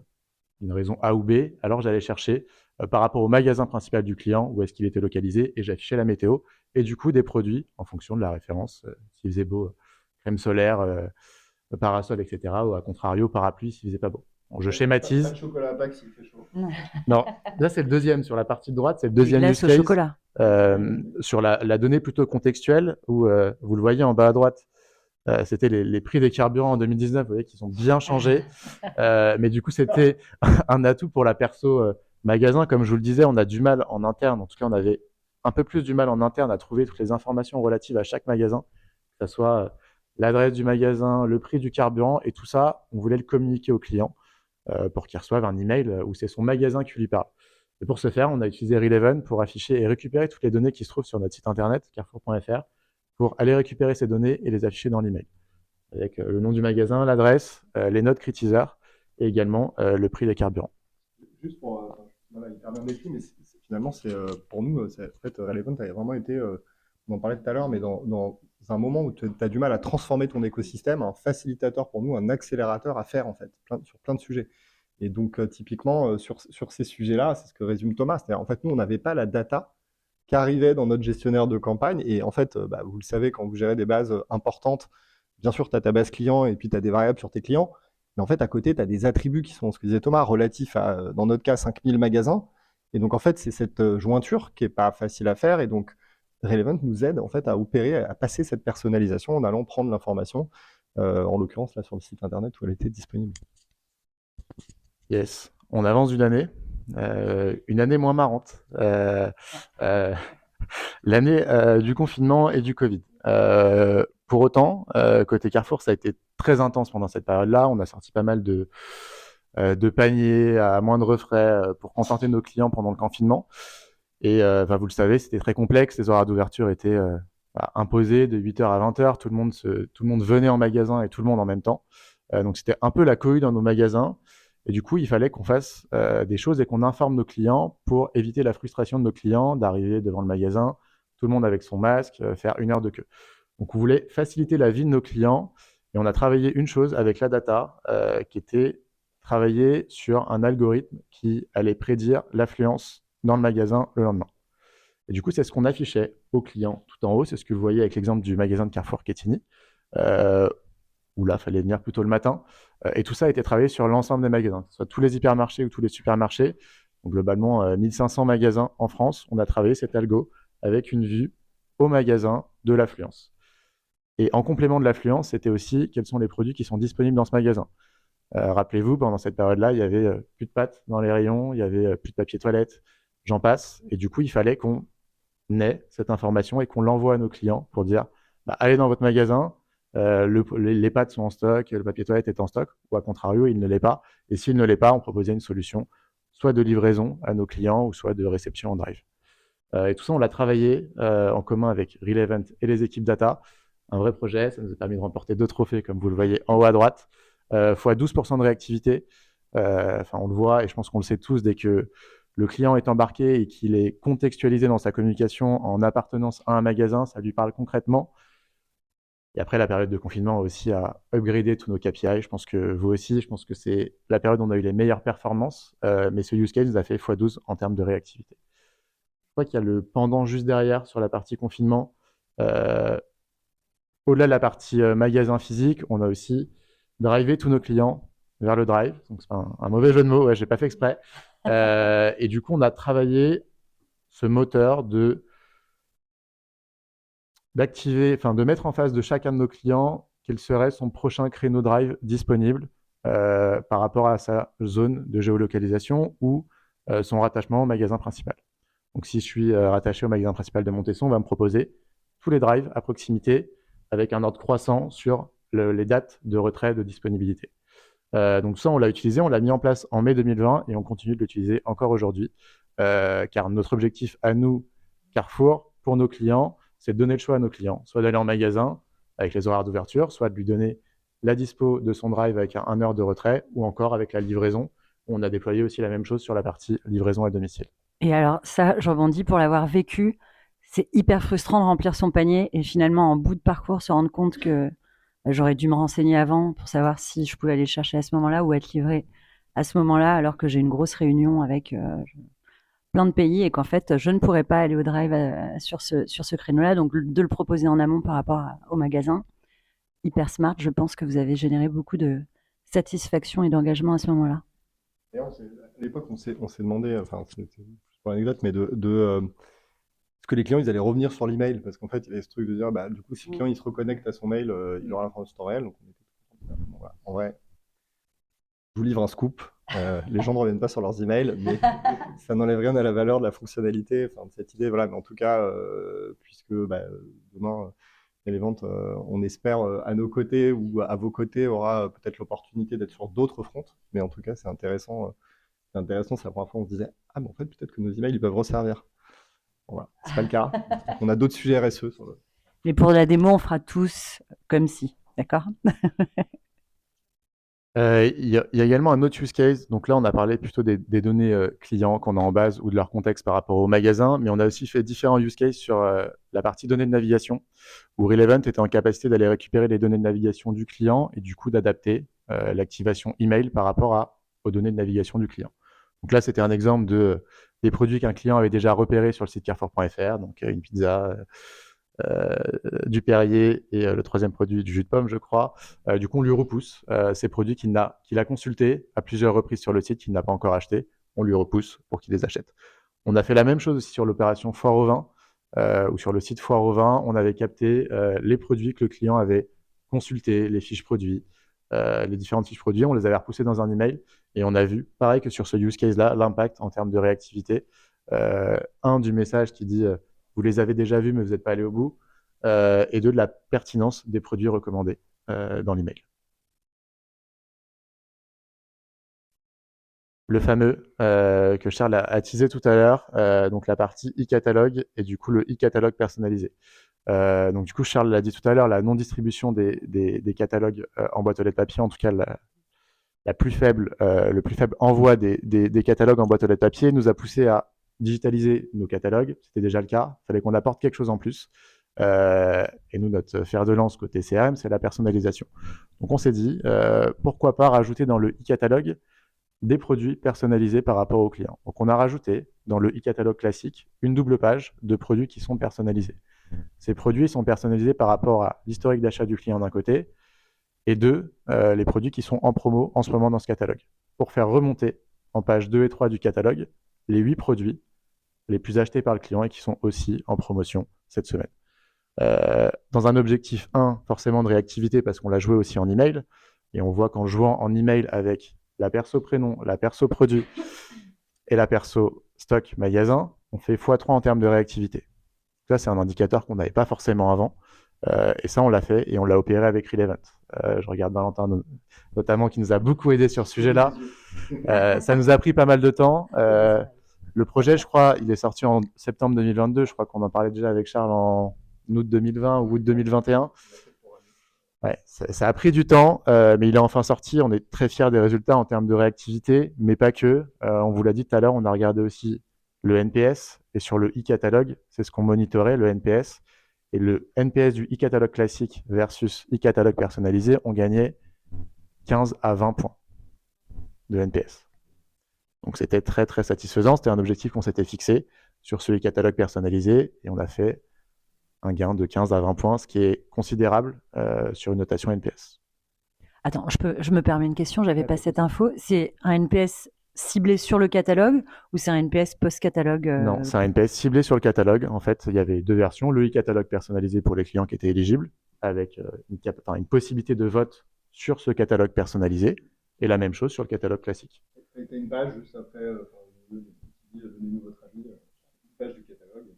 une raison A ou B. Alors, j'allais chercher par rapport au magasin principal du client où est-ce qu'il était localisé et j'affichais la météo et du coup des produits en fonction de la référence. S'il faisait beau, crème solaire, parasol, etc. ou à contrario, parapluie s'il faisait pas beau. Donc, je schématise. Pas de chocolat à Pâques s'il fait chaud. Non, là c'est le deuxième sur la partie de droite, c'est le deuxième use Glace au case. chocolat. Sur la donnée plutôt contextuelle où vous le voyez en bas à droite, c'était les prix des carburants en 2019, vous voyez qu'ils ont bien changé. Mais du coup, c'était un atout pour la perso magasin. Comme je vous le disais, on a du mal en interne, en tout cas, on avait un peu plus du mal en interne à trouver toutes les informations relatives à chaque magasin, que ce soit l'adresse du magasin, le prix du carburant, et tout ça, on voulait le communiquer au client pour qu'il reçoive un email où c'est son magasin qui lui parle. Et pour ce faire, on a utilisé Releven pour afficher et récupérer toutes les données qui se trouvent sur notre site internet, carrefour.fr, pour aller récupérer ces données et les afficher dans l'email. Avec le nom du magasin, l'adresse, les notes critiseurs et également le prix des carburants. Juste pour, voilà, hyper bien décrit, mais finalement, c'est pour nous, en fait, Relevant avait vraiment été, on en parlait tout à l'heure, mais dans un moment où tu as du mal à transformer ton écosystème, un facilitateur pour nous, un accélérateur à faire, en fait, sur plein de sujets. Et donc, typiquement, sur ces sujets-là, c'est ce que résume Thomas. C'est-à-dire, en fait, nous, on n'avait pas la data qui arrivait dans notre gestionnaire de campagne. Et en fait, vous le savez, quand vous gérez des bases importantes, bien sûr, tu as ta base client et puis tu as des variables sur tes clients. Mais en fait, à côté, tu as des attributs qui sont, ce que disait Thomas, relatifs à, dans notre cas, 5000 magasins. Et donc, en fait, c'est cette jointure qui n'est pas facile à faire. Et donc, Relevant nous aide en fait à opérer, à passer cette personnalisation en allant prendre l'information, en l'occurrence là sur le site internet où elle était disponible. Yes, on avance d'une année moins marrante, l'année du confinement et du Covid. Pour autant, côté Carrefour, ça a été très intense pendant cette période-là. On a sorti pas mal de paniers à moindre frais pour contenter nos clients pendant le confinement. Et vous le savez, c'était très complexe. Les horaires d'ouverture étaient imposés de 8h à 20h. Tout le monde venait en magasin et tout le monde en même temps. Donc c'était un peu la cohue dans nos magasins. Et du coup, il fallait qu'on fasse des choses et qu'on informe nos clients pour éviter la frustration de nos clients d'arriver devant le magasin, tout le monde avec son masque, faire 1 heure de queue. Donc on voulait faciliter la vie de nos clients et on a travaillé une chose avec la data qui était travailler sur un algorithme qui allait prédire l'affluence dans le magasin le lendemain. Et du coup, c'est ce qu'on affichait aux clients tout en haut. C'est ce que vous voyez avec l'exemple du magasin de Carrefour Quetigny, où là, il fallait venir plutôt le matin. Et tout ça a été travaillé sur l'ensemble des magasins, que ce soit tous les hypermarchés ou tous les supermarchés. Donc globalement, 1500 magasins en France. On a travaillé cet algo avec une vue au magasin de l'affluence. Et en complément de l'affluence, c'était aussi quels sont les produits qui sont disponibles dans ce magasin. Rappelez-vous, pendant cette période-là, il y avait plus de pâtes dans les rayons, il y avait plus de papier toilette, j'en passe. Et du coup, il fallait qu'on ait cette information et qu'on l'envoie à nos clients pour dire allez dans votre magasin, les pâtes sont en stock, le papier toilette est en stock, ou à contrario, il ne l'est pas. Et s'il ne l'est pas, on proposait une solution, soit de livraison à nos clients, ou soit de réception en drive. Et tout ça, on l'a travaillé en commun avec Relevant et les équipes data. Un vrai projet, ça nous a permis de remporter 2 trophées, comme vous le voyez en haut à droite, fois 12% de réactivité. On le voit, et je pense qu'on le sait tous, dès que le client est embarqué et qu'il est contextualisé dans sa communication en appartenance à un magasin, ça lui parle concrètement. Et après, la période de confinement aussi a upgradé tous nos KPI. Je pense que vous aussi, je pense que c'est la période où on a eu les meilleures performances, mais ce use case nous a fait x12 en termes de réactivité. Je crois qu'il y a le pendant juste derrière sur la partie confinement. Au-delà de la partie magasin physique, on a aussi driver tous nos clients vers le drive. Donc, c'est un mauvais jeu de mots, ouais, j'ai pas fait exprès. Et du coup, on a travaillé ce moteur d'activer, enfin, de mettre en face de chacun de nos clients quel serait son prochain créneau drive disponible par rapport à sa zone de géolocalisation ou son rattachement au magasin principal. Donc, si je suis rattaché au magasin principal de Montesson, on va me proposer tous les drives à proximité avec un ordre croissant sur les dates de retrait de disponibilité. Donc ça, on l'a utilisé, on l'a mis en place en mai 2020 et on continue de l'utiliser encore aujourd'hui, car notre objectif à nous, Carrefour, pour nos clients, c'est de donner le choix à nos clients, soit d'aller en magasin avec les horaires d'ouverture, soit de lui donner la dispo de son drive avec un heure de retrait, ou encore avec la livraison. On a déployé aussi la même chose sur la partie livraison à domicile. Et alors ça, je rebondis pour l'avoir vécu. C'est hyper frustrant de remplir son panier et finalement, en bout de parcours, se rendre compte que j'aurais dû me renseigner avant pour savoir si je pouvais aller le chercher à ce moment-là ou être livré à ce moment-là, alors que j'ai une grosse réunion avec plein de pays et qu'en fait, je ne pourrais pas aller au drive sur ce créneau-là. Donc, de le proposer en amont par rapport au magasin, hyper smart, je pense que vous avez généré beaucoup de satisfaction et d'engagement à ce moment-là. Et à l'époque, on s'est demandé, enfin, c'est pour l'anecdote, mais est-ce que les clients, ils allaient revenir sur l'email? Parce qu'en fait, il y avait ce truc de dire, bah, du coup, si le client, il se reconnecte à son mail, il aura l'information en temps réel. Donc, on était bon, voilà. En vrai, je vous livre un scoop. Les gens ne reviennent pas sur leurs emails, mais ça n'enlève rien à la valeur de la fonctionnalité, enfin, de cette idée. Voilà. Mais en tout cas, puisque bah, demain, les ventes, on espère, à nos côtés ou à vos côtés, aura peut-être l'opportunité d'être sur d'autres fronts. Mais en tout cas, c'est intéressant. C'est la première fois on se disait, ah, mais en fait, peut-être que nos emails, ils peuvent resservir. Bon, voilà, c'est pas le cas. On a d'autres sujets RSE. Et pour la démo, on fera tous comme si, d'accord? Il y a également un autre use case. Donc là, on a parlé plutôt des données clients qu'on a en base ou de leur contexte par rapport au magasin, mais on a aussi fait différents use cases sur la partie données de navigation, où Relevant était en capacité d'aller récupérer les données de navigation du client et du coup d'adapter l'activation email par rapport aux données de navigation du client. Donc là, c'était un exemple des produits qu'un client avait déjà repérés sur le site carrefour.fr, donc une pizza, du Perrier et le troisième produit du jus de pomme, je crois. Du coup, on lui repousse ces produits qu'il a consultés à plusieurs reprises sur le site, qu'il n'a pas encore acheté. On lui repousse pour qu'il les achète. On a fait la même chose aussi sur l'opération Foire au vin, ou sur le site Foire au vin. On avait capté les produits que le client avait consultés, les fiches produits, les différentes fiches produits. On les avait repoussés dans un email et on a vu, pareil que sur ce use case-là, l'impact en termes de réactivité. Du message qui dit vous les avez déjà vus, mais vous n'êtes pas allé au bout. Et de la pertinence des produits recommandés dans l'email. Le fameux que Charles a teasé tout à l'heure, donc la partie e-catalogue et du coup le e-catalogue personnalisé. Donc du coup, Charles l'a dit tout à l'heure, la non-distribution des catalogues en boîte aux lettres papier, en tout cas le plus faible envoi des catalogues en boîte aux lettres papier nous a poussé à digitaliser nos catalogues. C'était déjà le cas, il fallait qu'on apporte quelque chose en plus. Et nous, notre fer de lance côté CRM, c'est la personnalisation. Donc on s'est dit, pourquoi pas rajouter dans le e-catalogue des produits personnalisés par rapport aux clients. Donc on a rajouté dans le e-catalogue classique une double page de produits qui sont personnalisés. Ces produits sont personnalisés par rapport à l'historique d'achat du client d'un côté, et les produits qui sont en promo en ce moment dans ce catalogue, pour faire remonter en page 2 et 3 du catalogue les 8 produits les plus achetés par le client et qui sont aussi en promotion cette semaine. Dans un objectif 1, forcément de réactivité, parce qu'on l'a joué aussi en email, et on voit qu'en jouant en email avec la perso prénom, la perso produit et la perso stock magasin, on fait x3 en termes de réactivité. Ça, c'est un indicateur qu'on n'avait pas forcément avant, et ça, on l'a fait, et on l'a opéré avec Relevant. Je regarde Valentin, notamment, qui nous a beaucoup aidé sur ce sujet-là. Ça nous a pris pas mal de temps. Le projet, je crois, il est sorti en septembre 2022. Je crois qu'on en parlait déjà avec Charles en août 2020 ou août 2021. Ouais, ça a pris du temps, mais il est enfin sorti. On est très fiers des résultats en termes de réactivité, mais pas que. On vous l'a dit tout à l'heure, on a regardé aussi le NPS, et sur le e-catalogue, c'est ce qu'on monitorait, le NPS. Et le NPS du e-catalogue classique versus e-catalogue personnalisé, on gagnait 15 à 20 points de NPS. Donc c'était très très satisfaisant, c'était un objectif qu'on s'était fixé sur ce e-catalogue personnalisé, et on a fait un gain de 15 à 20 points, ce qui est considérable sur une notation NPS. Attends, je me permets une question, j'avais pas cette info. C'est un NPS ciblé sur le catalogue ou c'est un NPS post-catalogue Non, c'est un NPS ciblé sur le catalogue. En fait, il y avait 2 versions. Le e-catalogue personnalisé pour les clients qui étaient éligibles, avec une possibilité de vote sur ce catalogue personnalisé, et la même chose sur le catalogue classique. Tu as une page juste après, donnez-nous votre avis, une page du catalogue.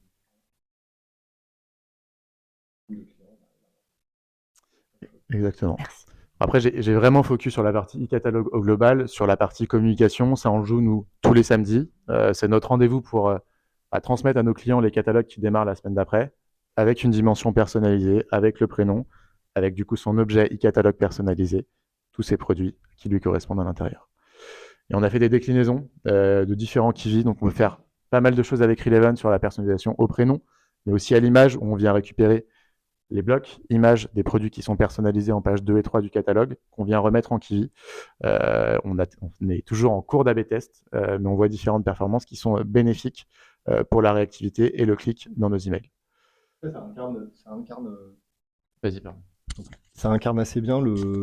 Exactement. Merci. Après, j'ai vraiment focus sur la partie e-catalogue au global, sur la partie communication. Ça, on le joue, nous, tous les samedis. C'est notre rendez-vous pour transmettre à nos clients les catalogues qui démarrent la semaine d'après, avec une dimension personnalisée, avec le prénom, avec du coup son objet e-catalogue personnalisé, tous ces produits qui lui correspondent à l'intérieur. Et on a fait des déclinaisons de différents Kiwi. Donc, on peut faire pas mal de choses avec Relevant sur la personnalisation au prénom, mais aussi à l'image, où on vient récupérer les blocs images des produits qui sont personnalisés en pages 2 et 3 du catalogue, qu'on vient remettre en Kiwi. On est toujours en cours d'A/B test, mais on voit différentes performances qui sont bénéfiques pour la réactivité et le clic dans nos emails. Vas-y, pardon. Ça incarne assez bien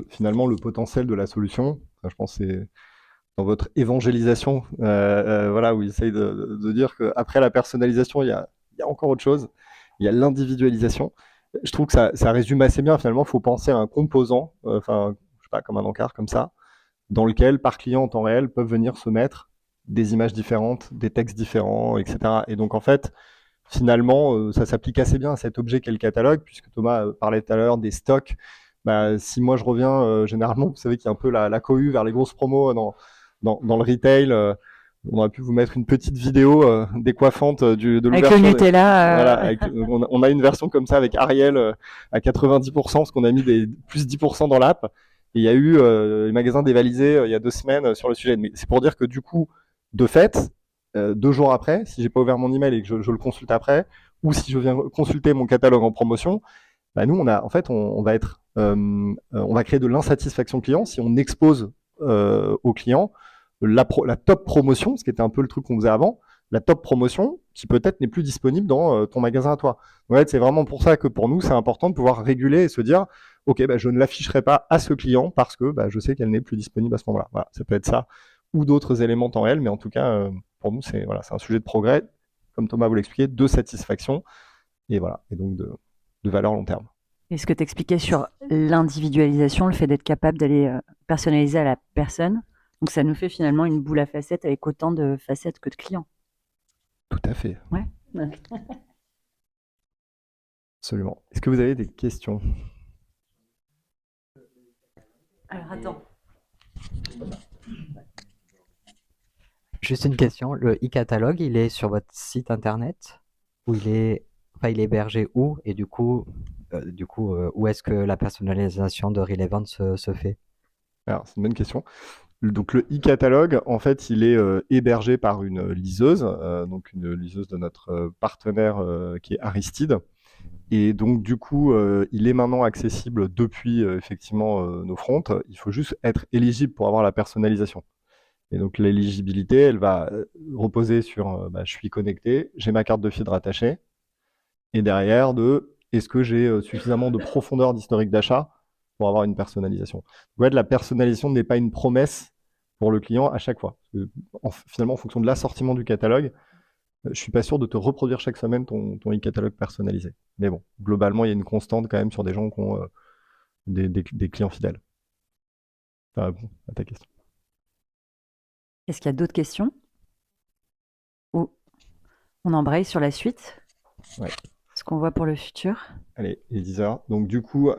finalement le potentiel de la solution. Enfin, je pense que c'est dans votre évangélisation, voilà, où il essaye de dire qu'après la personnalisation, il y a encore autre chose. Il y a l'individualisation. Je trouve que ça résume assez bien. Finalement, il faut penser à un composant, enfin, je sais pas, comme un encart, comme ça, dans lequel, par client en temps réel, peuvent venir se mettre des images différentes, des textes différents, etc. Et donc, en fait, finalement, ça s'applique assez bien à cet objet qu'est le catalogue, puisque Thomas parlait tout à l'heure des stocks. Bah, si moi je reviens, généralement, vous savez qu'il y a un peu la cohue vers les grosses promos dans le retail. On aurait pu vous mettre une petite vidéo décoiffante de l'ouverture. Avec le Nutella. Voilà, on a une version comme ça avec Ariel à 90%, parce qu'on a mis des plus 10% dans l'app. Et il y a eu les magasins dévalisés il y a 2 semaines sur le sujet. Mais c'est pour dire que du coup, de fait, 2 jours après, si j'ai pas ouvert mon email et que je le consulte après, ou si je viens consulter mon catalogue en promotion, bah nous, on va créer de l'insatisfaction client si on expose au client la top promotion, ce qui était un peu le truc qu'on faisait avant, la top promotion qui peut-être n'est plus disponible dans ton magasin à toi. En fait, c'est vraiment pour ça que pour nous, c'est important de pouvoir réguler et se dire, ok, bah, je ne l'afficherai pas à ce client parce que bah, je sais qu'elle n'est plus disponible à ce moment-là. Voilà, ça peut être ça ou d'autres éléments en temps réel, mais en tout cas, pour nous, c'est un sujet de progrès, comme Thomas vous l'expliquait, de satisfaction et voilà, et donc de valeur long terme. Et ce que tu expliquais sur l'individualisation, le fait d'être capable d'aller personnaliser à la personne, donc ça nous fait finalement une boule à facettes avec autant de facettes que de clients. Tout à fait. Ouais. Absolument. Est-ce que vous avez des questions? Alors attends. Juste une question, le e-catalogue, il est sur votre site internet ou il est hébergé où? Et du coup, où est-ce que la personnalisation de Relevant se fait? Alors, c'est une bonne question. Donc le e-catalogue, en fait, il est hébergé par une liseuse, donc une liseuse de notre partenaire qui est Aristide. Et donc du coup, il est maintenant accessible depuis effectivement nos fronts. Il faut juste être éligible pour avoir la personnalisation. Et donc l'éligibilité, elle va reposer sur je suis connecté, j'ai ma carte de FID rattachée, et derrière est-ce que j'ai suffisamment de profondeur d'historique d'achat pour avoir une personnalisation. Ouais, la personnalisation n'est pas une promesse pour le client à chaque fois. Finalement, en fonction de l'assortiment du catalogue, je suis pas sûr de te reproduire chaque semaine ton e-catalogue personnalisé. Mais bon, globalement, il y a une constante quand même sur des gens qui ont des clients fidèles. Ça répond à ta question. Est-ce qu'il y a d'autres questions? Ou on embraye sur la suite? Ouais. Ce qu'on voit pour le futur? Allez, il est 10h. Donc du coup,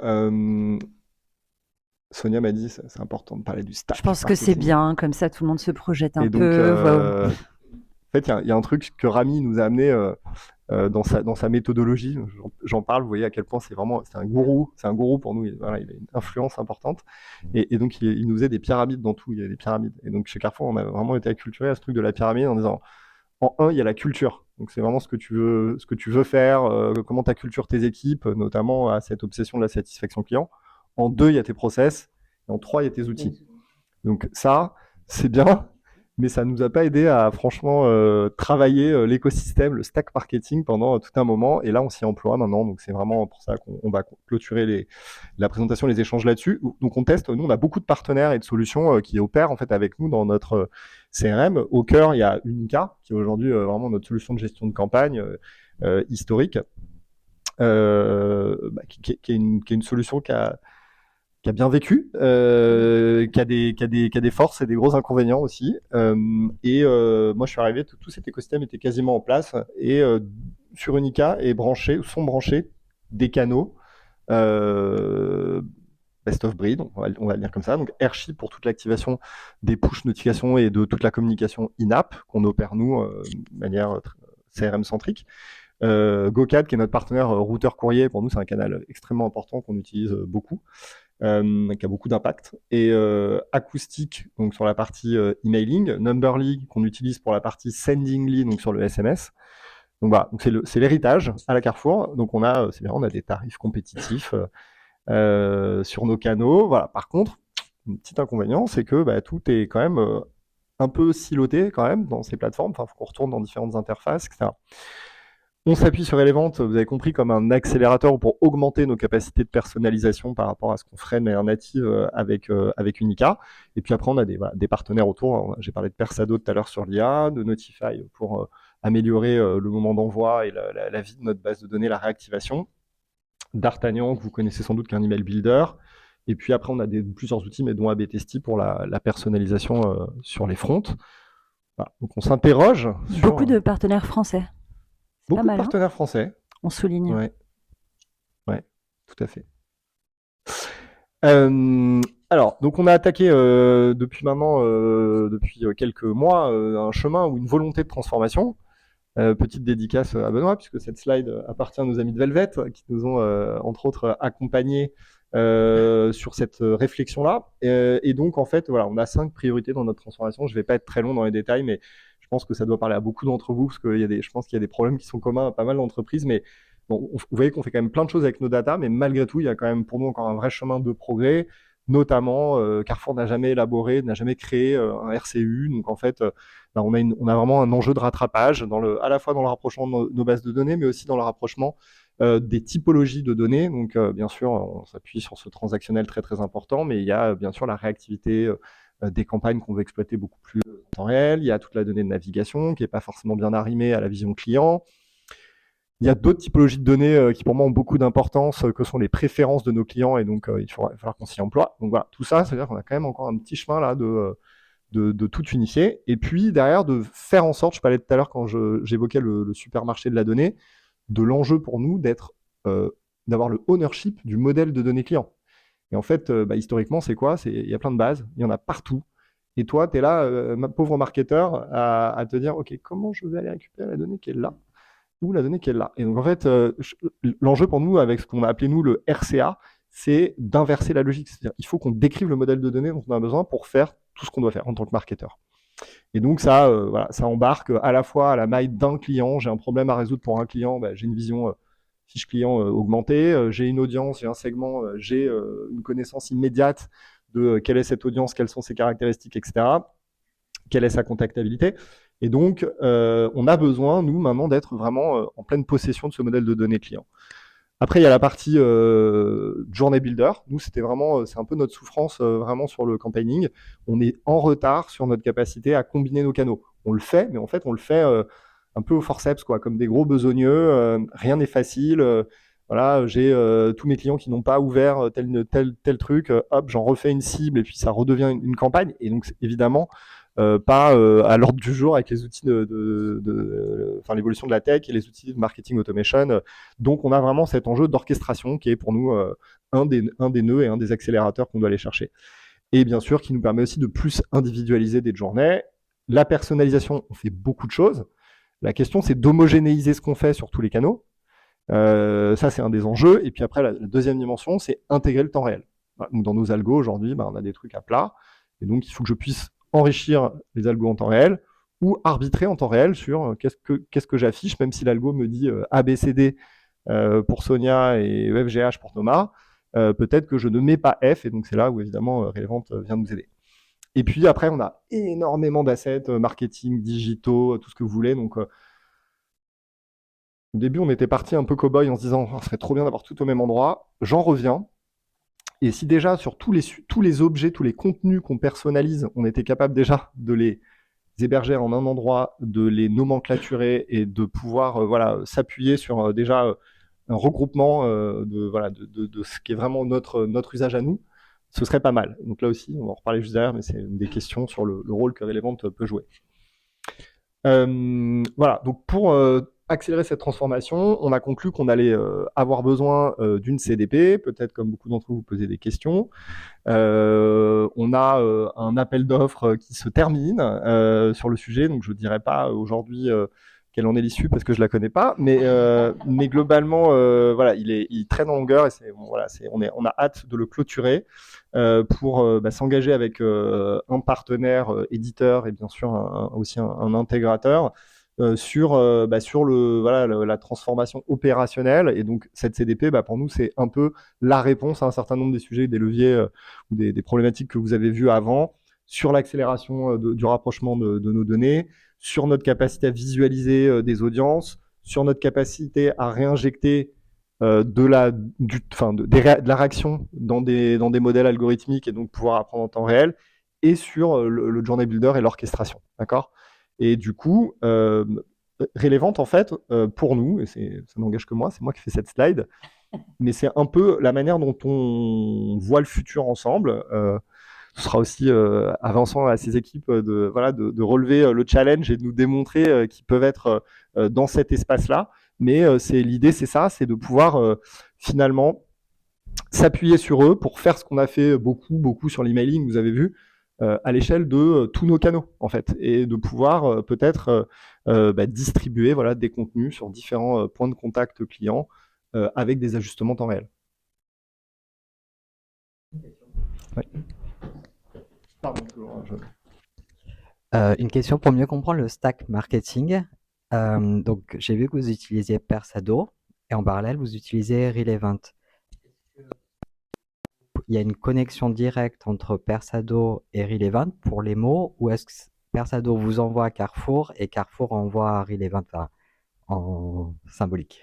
Sonia m'a dit c'est important de parler du stack. Je pense que c'est bien, comme ça tout le monde se projette un peu. En fait, il y a un truc que Rami nous a amené dans sa méthodologie. J'en parle, vous voyez à quel point c'est un gourou pour nous. Voilà, il a une influence importante. Et donc, il nous faisait des pyramides dans tout. Il y a des pyramides. Et donc, chez Carrefour, on a vraiment été acculturé à ce truc de la pyramide en disant, en un, il y a la culture. Donc, c'est vraiment ce que tu veux faire, comment tu accultures tes équipes, notamment à cette obsession de la satisfaction client. En 2, il y a tes process. Et en 3, il y a tes outils. Donc ça, c'est bien. mais ça nous a pas aidé à franchement travailler l'écosystème, le stack marketing pendant tout un moment. Et là, on s'y emploie maintenant. Donc, c'est vraiment pour ça qu'on va clôturer la présentation, les échanges là-dessus. Donc, on teste. Nous, on a beaucoup de partenaires et de solutions qui opèrent en fait avec nous dans notre CRM. Au cœur, il y a Unica, qui est aujourd'hui vraiment notre solution de gestion de campagne historique, qui est une solution qui a bien vécu, qui a des forces et des gros inconvénients aussi. Moi, je suis arrivé, tout cet écosystème était quasiment en place. Et sur Unica sont branchés des canaux best of breed, on va le dire comme ça. Donc Airship pour toute l'activation des push notifications et de toute la communication in-app qu'on opère nous de manière CRM centrique. GoCat, qui est notre partenaire routeur courrier, pour nous c'est un canal extrêmement important qu'on utilise beaucoup. Qui a beaucoup d'impact, et Acoustic, donc sur la partie emailing, Numberly qu'on utilise pour la partie sendingly, donc sur le SMS. Donc voilà, donc c'est l'héritage à la Carrefour. Donc on a des tarifs compétitifs sur nos canaux. Voilà. Par contre, un petit inconvénient, c'est que tout est quand même un peu siloté quand même dans ces plateformes. Enfin, faut qu'on retourne dans différentes interfaces, etc. On s'appuie sur Relevant, vous avez compris, comme un accélérateur pour augmenter nos capacités de personnalisation par rapport à ce qu'on ferait de manière native avec Unica. Et puis après, on a des partenaires autour. J'ai parlé de Persado tout à l'heure sur l'IA, de Notify pour améliorer le moment d'envoi et la vie de notre base de données, la réactivation. D'Artagnan, que vous connaissez sans doute, qu'un email builder. Et puis après, on a plusieurs outils, mais dont ABTesty pour la personnalisation sur les fronts. Voilà. Donc on s'interroge sur... Beaucoup de partenaires français. Beaucoup de partenaires français. On souligne. Ouais, tout à fait. Alors, donc on a attaqué depuis quelques mois un chemin ou une volonté de transformation. Petite dédicace à Benoît, puisque cette slide appartient à nos amis de Velvet, qui nous ont entre autres accompagnés sur cette réflexion-là. Et donc, en fait, voilà, on a 5 priorités dans notre transformation. Je ne vais pas être très long dans les détails, mais je pense que ça doit parler à beaucoup d'entre vous, parce que je pense qu'il y a des problèmes qui sont communs à pas mal d'entreprises. Mais bon, vous voyez qu'on fait quand même plein de choses avec nos data, mais malgré tout, il y a quand même pour nous encore un vrai chemin de progrès. Notamment, Carrefour n'a jamais créé un RCU. Donc en fait, on a vraiment un enjeu de rattrapage à la fois dans le rapprochement de nos bases de données, mais aussi dans le rapprochement des typologies de données. Donc bien sûr, on s'appuie sur ce transactionnel très très important, mais il y a bien sûr la réactivité des campagnes qu'on veut exploiter beaucoup plus en temps réel. Il y a toute la donnée de navigation qui n'est pas forcément bien arrimée à la vision client. Il y a d'autres typologies de données qui pour moi ont beaucoup d'importance, que sont les préférences de nos clients, et donc il va falloir qu'on s'y emploie. Donc voilà, tout ça, c'est-à-dire qu'on a quand même encore un petit chemin là de tout unifier. Et puis derrière, de faire en sorte, je parlais tout à l'heure quand j'évoquais le supermarché de la donnée, de l'enjeu pour nous d'avoir le ownership du modèle de données client. Et en fait, historiquement, c'est quoi? Il y a plein de bases, il y en a partout. Et toi, tu es là, ma pauvre marketeur, à te dire, OK, comment je vais aller récupérer la donnée qui est là, ou la donnée qui est là. Et donc, en fait, l'enjeu pour nous, avec ce qu'on a appelé, nous, le RCA, c'est d'inverser la logique. C'est-à-dire, il faut qu'on décrive le modèle de données dont on a besoin pour faire tout ce qu'on doit faire en tant que marketeur. Et donc, ça embarque à la fois à la maille d'un client. J'ai un problème à résoudre pour un client, j'ai une vision fiche client augmentée, j'ai une audience, j'ai un segment, j'ai une connaissance immédiate de quelle est cette audience, quelles sont ses caractéristiques, etc. Quelle est sa contactabilité. Et donc, on a besoin, nous, maintenant, d'être vraiment en pleine possession de ce modèle de données client. Après, il y a la partie Journey Builder. Nous, c'est un peu notre souffrance vraiment sur le campaigning. On est en retard sur notre capacité à combiner nos canaux. On le fait, mais en fait, on le fait un peu au forceps, quoi, comme des gros besogneux. Rien n'est facile. Voilà, j'ai tous mes clients qui n'ont pas ouvert tel truc. Hop, j'en refais une cible et puis ça redevient une campagne. Et donc, évidemment, pas à l'ordre du jour avec les outils l'évolution de la tech et les outils de marketing automation. Donc, on a vraiment cet enjeu d'orchestration qui est pour nous un des nœuds et un des accélérateurs qu'on doit aller chercher. Et bien sûr, qui nous permet aussi de plus individualiser des journées. La personnalisation, on fait beaucoup de choses. La question, c'est d'homogénéiser ce qu'on fait sur tous les canaux. Ça, c'est un des enjeux. Et puis après, la deuxième dimension, c'est intégrer le temps réel. Voilà. Donc, dans nos algos, aujourd'hui, on a des trucs à plat. Et donc, il faut que je puisse enrichir les algos en temps réel ou arbitrer en temps réel sur qu'est-ce que j'affiche, même si l'algo me dit ABCD pour Sonia et EFGH pour Thomas, peut-être que je ne mets pas F, et donc c'est là où évidemment Relevant vient nous aider. Et puis après, on a énormément d'assets marketing, digitaux, tout ce que vous voulez. Donc, au début, on était parti un peu cow-boy en se disant oh, « ça serait trop bien d'avoir tout au même endroit ». J'en reviens. Et si déjà, sur tous les objets, tous les contenus qu'on personnalise, on était capable déjà de les héberger en un endroit, de les nomenclaturer et de pouvoir s'appuyer sur déjà un regroupement de ce qui est vraiment notre usage à nous, ce serait pas mal. Donc là aussi, on va en reparler juste derrière, mais c'est une des questions sur le rôle que Relevant peut jouer. Voilà, donc pour accélérer cette transformation, on a conclu qu'on allait avoir besoin d'une CDP, peut-être comme beaucoup d'entre vous vous posez des questions. On a un appel d'offres qui se termine sur le sujet, donc je ne dirais pas aujourd'hui quelle en est l'issue parce que je la connais pas, mais globalement, voilà, il traîne en longueur et on a hâte de le clôturer pour s'engager avec un partenaire éditeur et bien sûr aussi un intégrateur sur la transformation opérationnelle. Et donc cette CDP, pour nous, c'est un peu la réponse à un certain nombre des sujets, des leviers ou des problématiques que vous avez vues avant, sur l'accélération du rapprochement de nos données, sur notre capacité à visualiser des audiences, sur notre capacité à réinjecter de la réaction dans des modèles algorithmiques et donc pouvoir apprendre en temps réel, et sur le Journey Builder et l'orchestration. D'accord ? Et du coup, Relevant, en fait, pour nous, et ça n'engage que moi, c'est moi qui fais cette slide, mais c'est un peu la manière dont on voit le futur ensemble. Ce sera aussi à Vincent et à ses équipes de relever le challenge et de nous démontrer qu'ils peuvent être dans cet espace-là. Mais l'idée, c'est ça, c'est de pouvoir finalement s'appuyer sur eux pour faire ce qu'on a fait beaucoup sur l'emailing, vous avez vu, à l'échelle de tous nos canaux, en fait, et de pouvoir peut-être distribuer des contenus sur différents points de contact clients avec des ajustements en temps réel. Ouais. Pardon, une question pour mieux comprendre le stack marketing. Donc, j'ai vu que vous utilisiez Persado et en parallèle, vous utilisez Relevant. Il y a une connexion directe entre Persado et Relevant pour les mots, ou est-ce que Persado vous envoie à Carrefour et Carrefour envoie à Relevant en symbolique?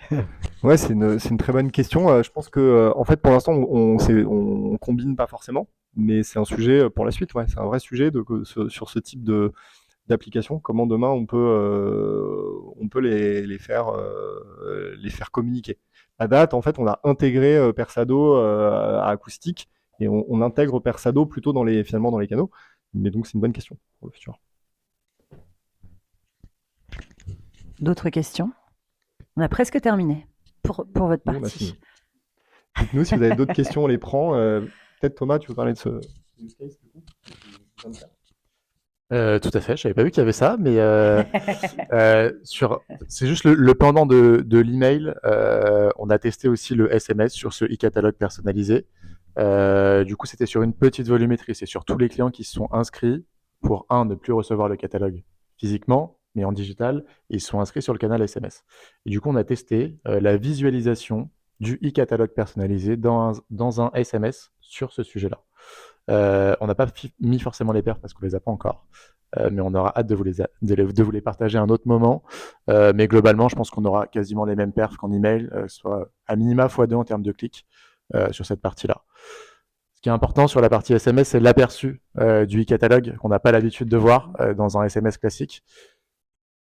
Ouais, c'est une très bonne question. Je pense que, en fait, pour l'instant, on combine pas forcément, mais c'est un sujet pour la suite. Ouais, c'est un vrai sujet sur ce type d'application. Comment demain on peut les faire communiquer. À date, en fait, on a intégré Persado à Acoustic et on intègre Persado plutôt finalement dans les canaux. Mais donc, c'est une bonne question pour le futur. D'autres questions? On a presque terminé pour votre partie. Dites-nous si vous avez d'autres questions, on les prend. Peut-être Thomas, tu veux parler de ce use case du coup? Tout à fait, je savais pas vu qu'il y avait ça, mais c'est juste le pendant de l'email. On a testé aussi le SMS sur ce e-catalogue personnalisé. Du coup, c'était sur une petite volumétrie. C'est sur tous les clients qui se sont inscrits pour ne plus recevoir le catalogue physiquement, mais en digital, et ils sont inscrits sur le canal SMS. Et du coup, on a testé la visualisation du e-catalogue personnalisé dans un SMS sur ce sujet-là. On n'a pas mis forcément les perfs parce qu'on les a pas encore, mais on aura hâte de vous les partager à un autre moment. Mais globalement, je pense qu'on aura quasiment les mêmes perfs qu'en email, soit à minima x2 en termes de clics sur cette partie-là. Ce qui est important sur la partie SMS, c'est l'aperçu du e-catalogue qu'on n'a pas l'habitude de voir dans un SMS classique,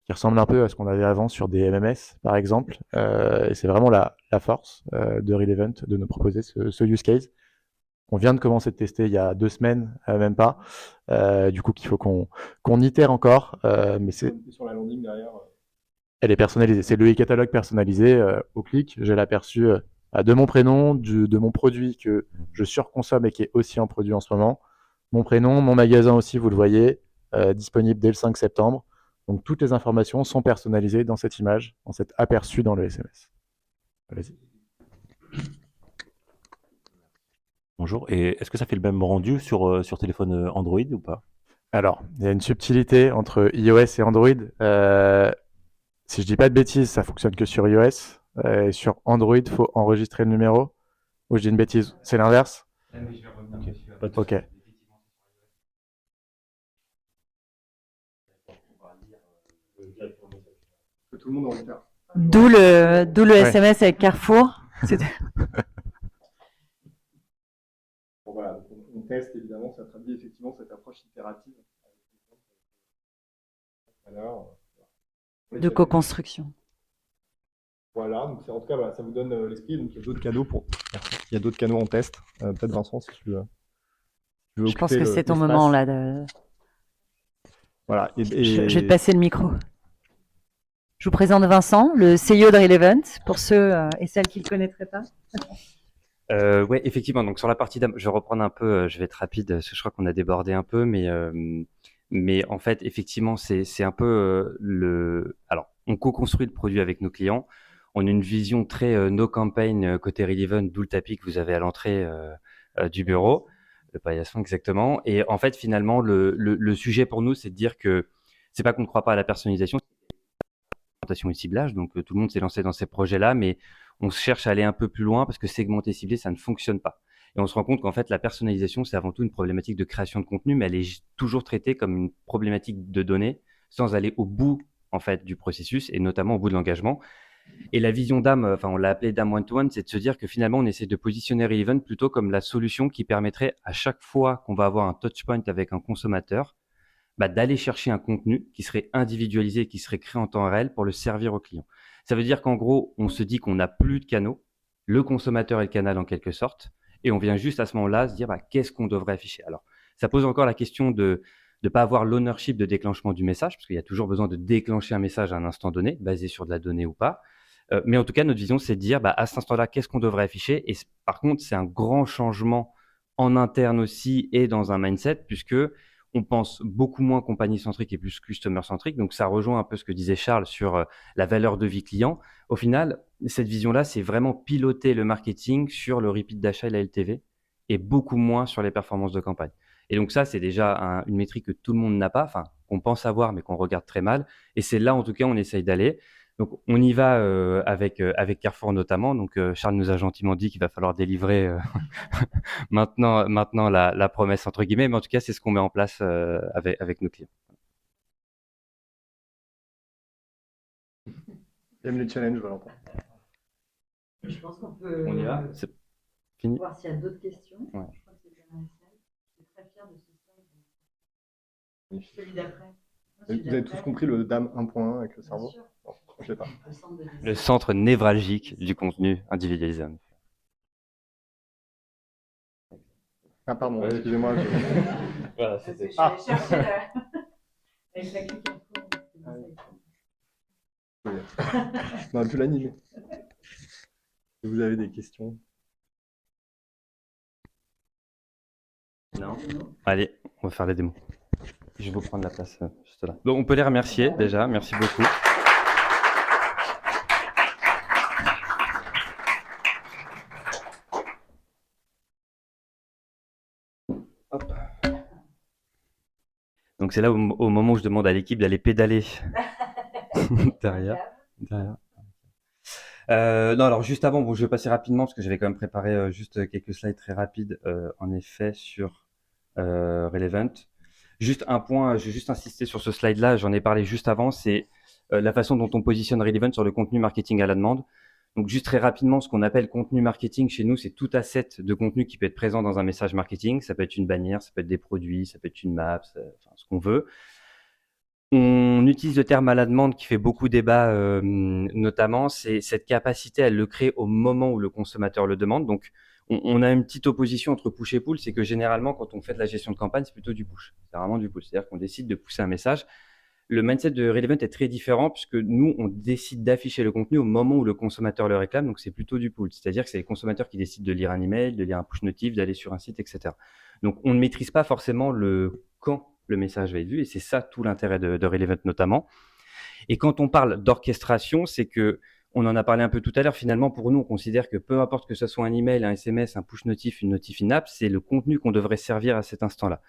qui ressemble un peu à ce qu'on avait avant sur des MMS, par exemple. Et c'est vraiment la force de Relevant de nous proposer ce use case. On vient de commencer de tester il y a 2 semaines, même pas. Du coup, qu'il faut qu'on itère encore. Mais c'est sur la landing derrière. Elle est personnalisée. C'est le e-catalogue personnalisé. Au clic, j'ai l'aperçu de mon prénom, de mon produit que je surconsomme et qui est aussi en produit en ce moment. Mon prénom, mon magasin aussi, vous le voyez, disponible dès le 5 septembre. Donc, toutes les informations sont personnalisées dans cette image, dans cet aperçu dans le SMS. Vas-y. Bonjour, et est-ce que ça fait le même rendu sur téléphone Android ou pas? Alors, il y a une subtilité entre iOS et Android. Si je dis pas de bêtises, ça fonctionne que sur iOS. Et sur Android, il faut enregistrer le numéro. Ou je dis une bêtise, c'est l'inverse? Ok. tout le monde a envie de faire. D'où le Ouais. SMS avec Carrefour. C'était- Bon, voilà, donc on teste évidemment, ça traduit effectivement cette approche itérative. Alors, De co-construction. voilà, donc en tout cas, voilà, ça vous donne l'esprit. Donc il y a d'autres canaux il y a d'autres canaux en test. Peut-être Vincent, si tu veux. Je pense que c'est ton moment là. Voilà. Je vais te passer le micro. Je vous présente Vincent, le CEO de Relevant, pour ceux et celles qui ne le connaîtraient pas. Ouais, effectivement. Donc sur la partie DAM, je vais reprendre un peu. Je vais être rapide parce que je crois qu'on a débordé un peu, mais en fait, effectivement, c'est un peu Alors, on co-construit le produit avec nos clients. On a une vision très no campaign côté Relevant, d'où le tapis que vous avez à l'entrée du bureau, le paillasson exactement. Et en fait, finalement, le sujet pour nous, c'est de dire que c'est pas qu'on ne croit pas à la personnalisation, et ciblage. Donc tout le monde s'est lancé dans ces projets-là, mais on cherche à aller un peu plus loin parce que segmenter, cibler, ça ne fonctionne pas. Et on se rend compte qu'en fait, la personnalisation, c'est avant tout une problématique de création de contenu, mais elle est toujours traitée comme une problématique de données sans aller au bout en fait du processus et notamment au bout de l'engagement. Et la vision d'âme, enfin on l'a appelé d'âme one-to-one, c'est de se dire que finalement on essaie de positionner Relevant plutôt comme la solution qui permettrait à chaque fois qu'on va avoir un touchpoint avec un consommateur, d'aller chercher un contenu qui serait individualisé, qui serait créé en temps réel pour le servir au client. Ça veut dire qu'en gros, on se dit qu'on n'a plus de canaux, le consommateur est le canal en quelque sorte, et on vient juste à ce moment-là se dire qu'est-ce qu'on devrait afficher. Alors, ça pose encore la question de ne pas avoir l'ownership de déclenchement du message, parce qu'il y a toujours besoin de déclencher un message à un instant donné, basé sur de la donnée ou pas. Mais en tout cas, notre vision, c'est de dire à cet instant-là, qu'est-ce qu'on devrait afficher. Et par contre, c'est un grand changement en interne aussi et dans un mindset, puisque on pense beaucoup moins compagnie centrique et plus customer centrique. Donc, ça rejoint un peu ce que disait Charles sur la valeur de vie client. Au final, cette vision-là, c'est vraiment piloter le marketing sur le repeat d'achat et la LTV et beaucoup moins sur les performances de campagne. Et donc, ça, c'est déjà une métrique que tout le monde n'a pas, enfin, qu'on pense avoir, mais qu'on regarde très mal. Et c'est là, en tout cas, on essaye d'aller. Donc, on y va avec Carrefour notamment. Donc, Charles nous a gentiment dit qu'il va falloir délivrer maintenant la promesse entre guillemets. Mais en tout cas, c'est ce qu'on met en place avec nos clients. J'aime les challenges, Valentin. Je pense qu'on peut On y va. C'est fini. voir s'il y a d'autres questions. Ouais. Je crois que c'est bien la salle. Je suis très fière de ce slide. Celui d'après. Vous avez tous compris le DAM 1.1 avec le cerveau? sûr. Non, je l'ai pas. Le centre névralgique du contenu individualisé. Ah pardon, excusez-moi. Voilà, c'était... J'allais chercher avec la clique On aurait pu l'animer. Si vous avez des questions. Non. Allez, on va faire les démos. Je vais vous prendre la place juste là. Donc, on peut les remercier déjà. Merci beaucoup. Hop. Donc, c'est là au moment où je demande à l'équipe d'aller pédaler derrière. Non, alors juste avant, je vais passer rapidement parce que j'avais quand même préparé juste quelques slides très rapides, en effet, sur Relevant. Juste un point, je vais juste insister sur ce slide-là, j'en ai parlé juste avant, c'est la façon dont on positionne Relevant sur le contenu marketing à la demande. Donc juste très rapidement, ce qu'on appelle contenu marketing chez nous, c'est tout asset de contenu qui peut être présent dans un message marketing. Ça peut être une bannière, ça peut être des produits, ça peut être une map, enfin, ce qu'on veut. On utilise le terme à la demande qui fait beaucoup débat, notamment, c'est cette capacité à le créer au moment où le consommateur le demande. Donc, on a une petite opposition entre push et pull, c'est que généralement, quand on fait de la gestion de campagne, c'est plutôt du push. C'est vraiment du push, c'est-à-dire qu'on décide de pousser un message. Le mindset de Relevant est très différent puisque nous, on décide d'afficher le contenu au moment où le consommateur le réclame, donc c'est plutôt du pull. C'est-à-dire que c'est les consommateurs qui décident de lire un email, de lire un push notif, d'aller sur un site, etc. Donc, on ne maîtrise pas forcément le quand le message va être vu, et c'est ça tout l'intérêt de Relevant notamment. Et quand on parle d'orchestration, c'est que, on en a parlé un peu tout à l'heure, finalement pour nous on considère que peu importe que ce soit un email, un SMS, un push notif, une notif in-app, c'est le contenu qu'on devrait servir à cet instant-là.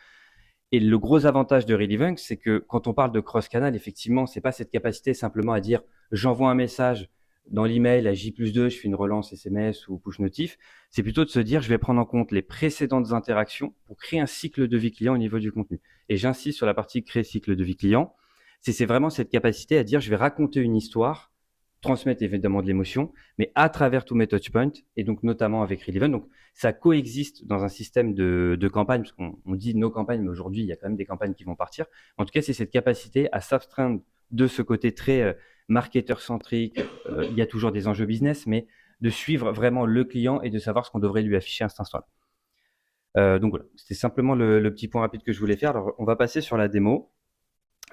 Et le gros avantage de Relevant, c'est que quand on parle de cross-canal, effectivement, c'est pas cette capacité simplement à dire j'envoie un message dans l'email à J+2, je fais une relance SMS ou push notif, c'est plutôt de se dire je vais prendre en compte les précédentes interactions pour créer un cycle de vie client au niveau du contenu. Et j'insiste sur la partie créer cycle de vie client C'est vraiment cette capacité à dire je vais raconter une histoire, transmettre évidemment de l'émotion, mais à travers tous mes touchpoints, et donc notamment avec Relevant. Donc ça coexiste dans un système de campagne, parce qu'on dit nos campagnes, mais aujourd'hui il y a quand même des campagnes qui vont partir. En tout cas, c'est cette capacité à s'abstraindre de ce côté très marketeur-centrique, il y a toujours des enjeux business, mais de suivre vraiment le client et de savoir ce qu'on devrait lui afficher à cet instant-là. Donc voilà, c'était simplement le petit point rapide que je voulais faire. Alors on va passer sur la démo.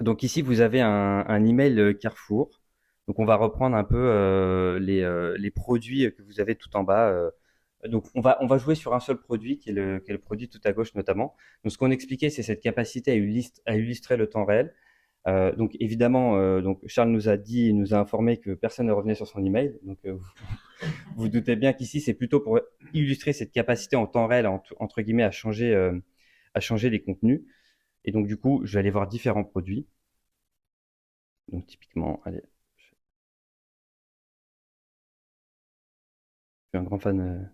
Donc ici, vous avez un email Carrefour. Donc on va reprendre un peu les produits que vous avez tout en bas. Donc on va jouer sur un seul produit qui est le produit tout à gauche notamment. Donc ce qu'on expliquait, c'est cette capacité à illustrer le temps réel. Donc évidemment, donc Charles nous a informé que personne ne revenait sur son email. Donc vous doutez bien qu'ici c'est plutôt pour illustrer cette capacité en temps réel entre guillemets à changer les contenus. Et donc du coup, je vais aller voir différents produits. Donc typiquement, allez, je suis un grand fan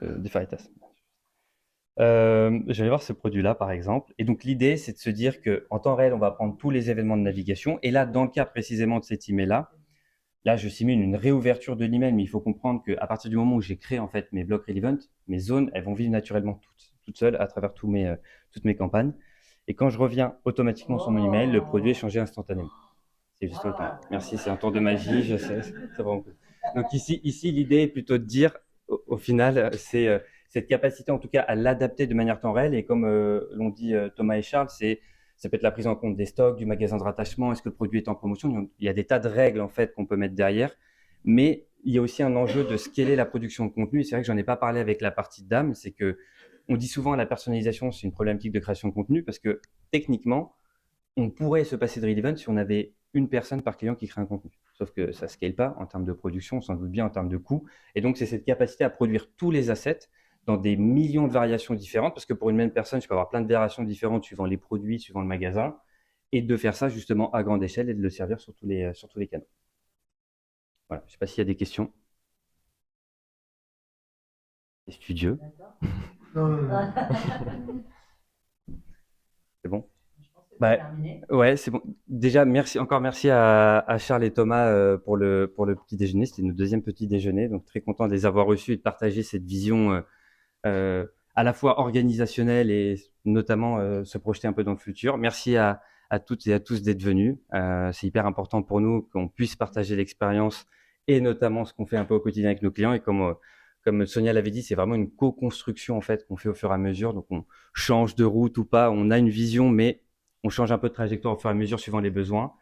des Faritas. Je vais aller voir ce produit-là, par exemple. Et donc, l'idée, c'est de se dire qu'en temps réel, on va prendre tous les événements de navigation. Et là, dans le cas précisément de cet email-là, là, je simule une réouverture de l'email, mais il faut comprendre qu'à partir du moment où j'ai créé en fait mes blocs relevant, mes zones, elles vont vivre naturellement toutes seules à travers toutes mes campagnes. Et quand je reviens automatiquement sur mon email, le produit est changé instantanément. C'est juste le temps. Merci, c'est un tour de magie, je sais. C'est vraiment cool. Donc ici, l'idée est plutôt de dire, au final, c'est cette capacité en tout cas à l'adapter de manière temps réel. Et comme l'ont dit Thomas et Charles, ça peut être la prise en compte des stocks, du magasin de rattachement, est-ce que le produit est en promotion. Il y a des tas de règles en fait qu'on peut mettre derrière, mais il y a aussi un enjeu de scaler la production de contenu. Et c'est vrai que j'en ai pas parlé avec la partie DAM, c'est que on dit souvent la personnalisation, c'est une problématique de création de contenu parce que techniquement, on pourrait se passer de Relevant si on avait une personne par client qui crée un contenu. Sauf que ça ne scale pas en termes de production, on s'en doute bien en termes de coût. Et donc, c'est cette capacité à produire tous les assets dans des millions de variations différentes, parce que pour une même personne, je peux avoir plein de variations différentes suivant les produits, suivant le magasin, et de faire ça justement à grande échelle et de le servir sur tous les canaux. Voilà, je ne sais pas s'il y a des questions. C'est studieux. C'est bon? Bah, ouais, c'est bon. Déjà, merci à Charles et Thomas pour le petit déjeuner. C'était notre deuxième petit déjeuner, donc très content de les avoir reçus et de partager cette vision à la fois organisationnelle et notamment se projeter un peu dans le futur. Merci à toutes et à tous d'être venus. C'est hyper important pour nous qu'on puisse partager l'expérience et notamment ce qu'on fait un peu au quotidien avec nos clients. Et comme Sonia l'avait dit, c'est vraiment une co-construction en fait qu'on fait au fur et à mesure. Donc on change de route ou pas, on a une vision, mais on change un peu de trajectoire au fur et à mesure suivant les besoins.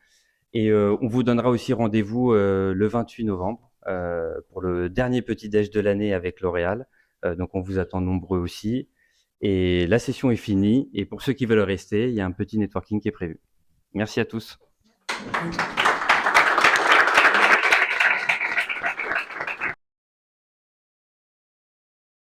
Et on vous donnera aussi rendez-vous le 28 novembre pour le dernier petit déj de l'année avec L'Oréal. Donc on vous attend nombreux aussi. Et la session est finie. Et pour ceux qui veulent rester, il y a un petit networking qui est prévu. Merci à tous.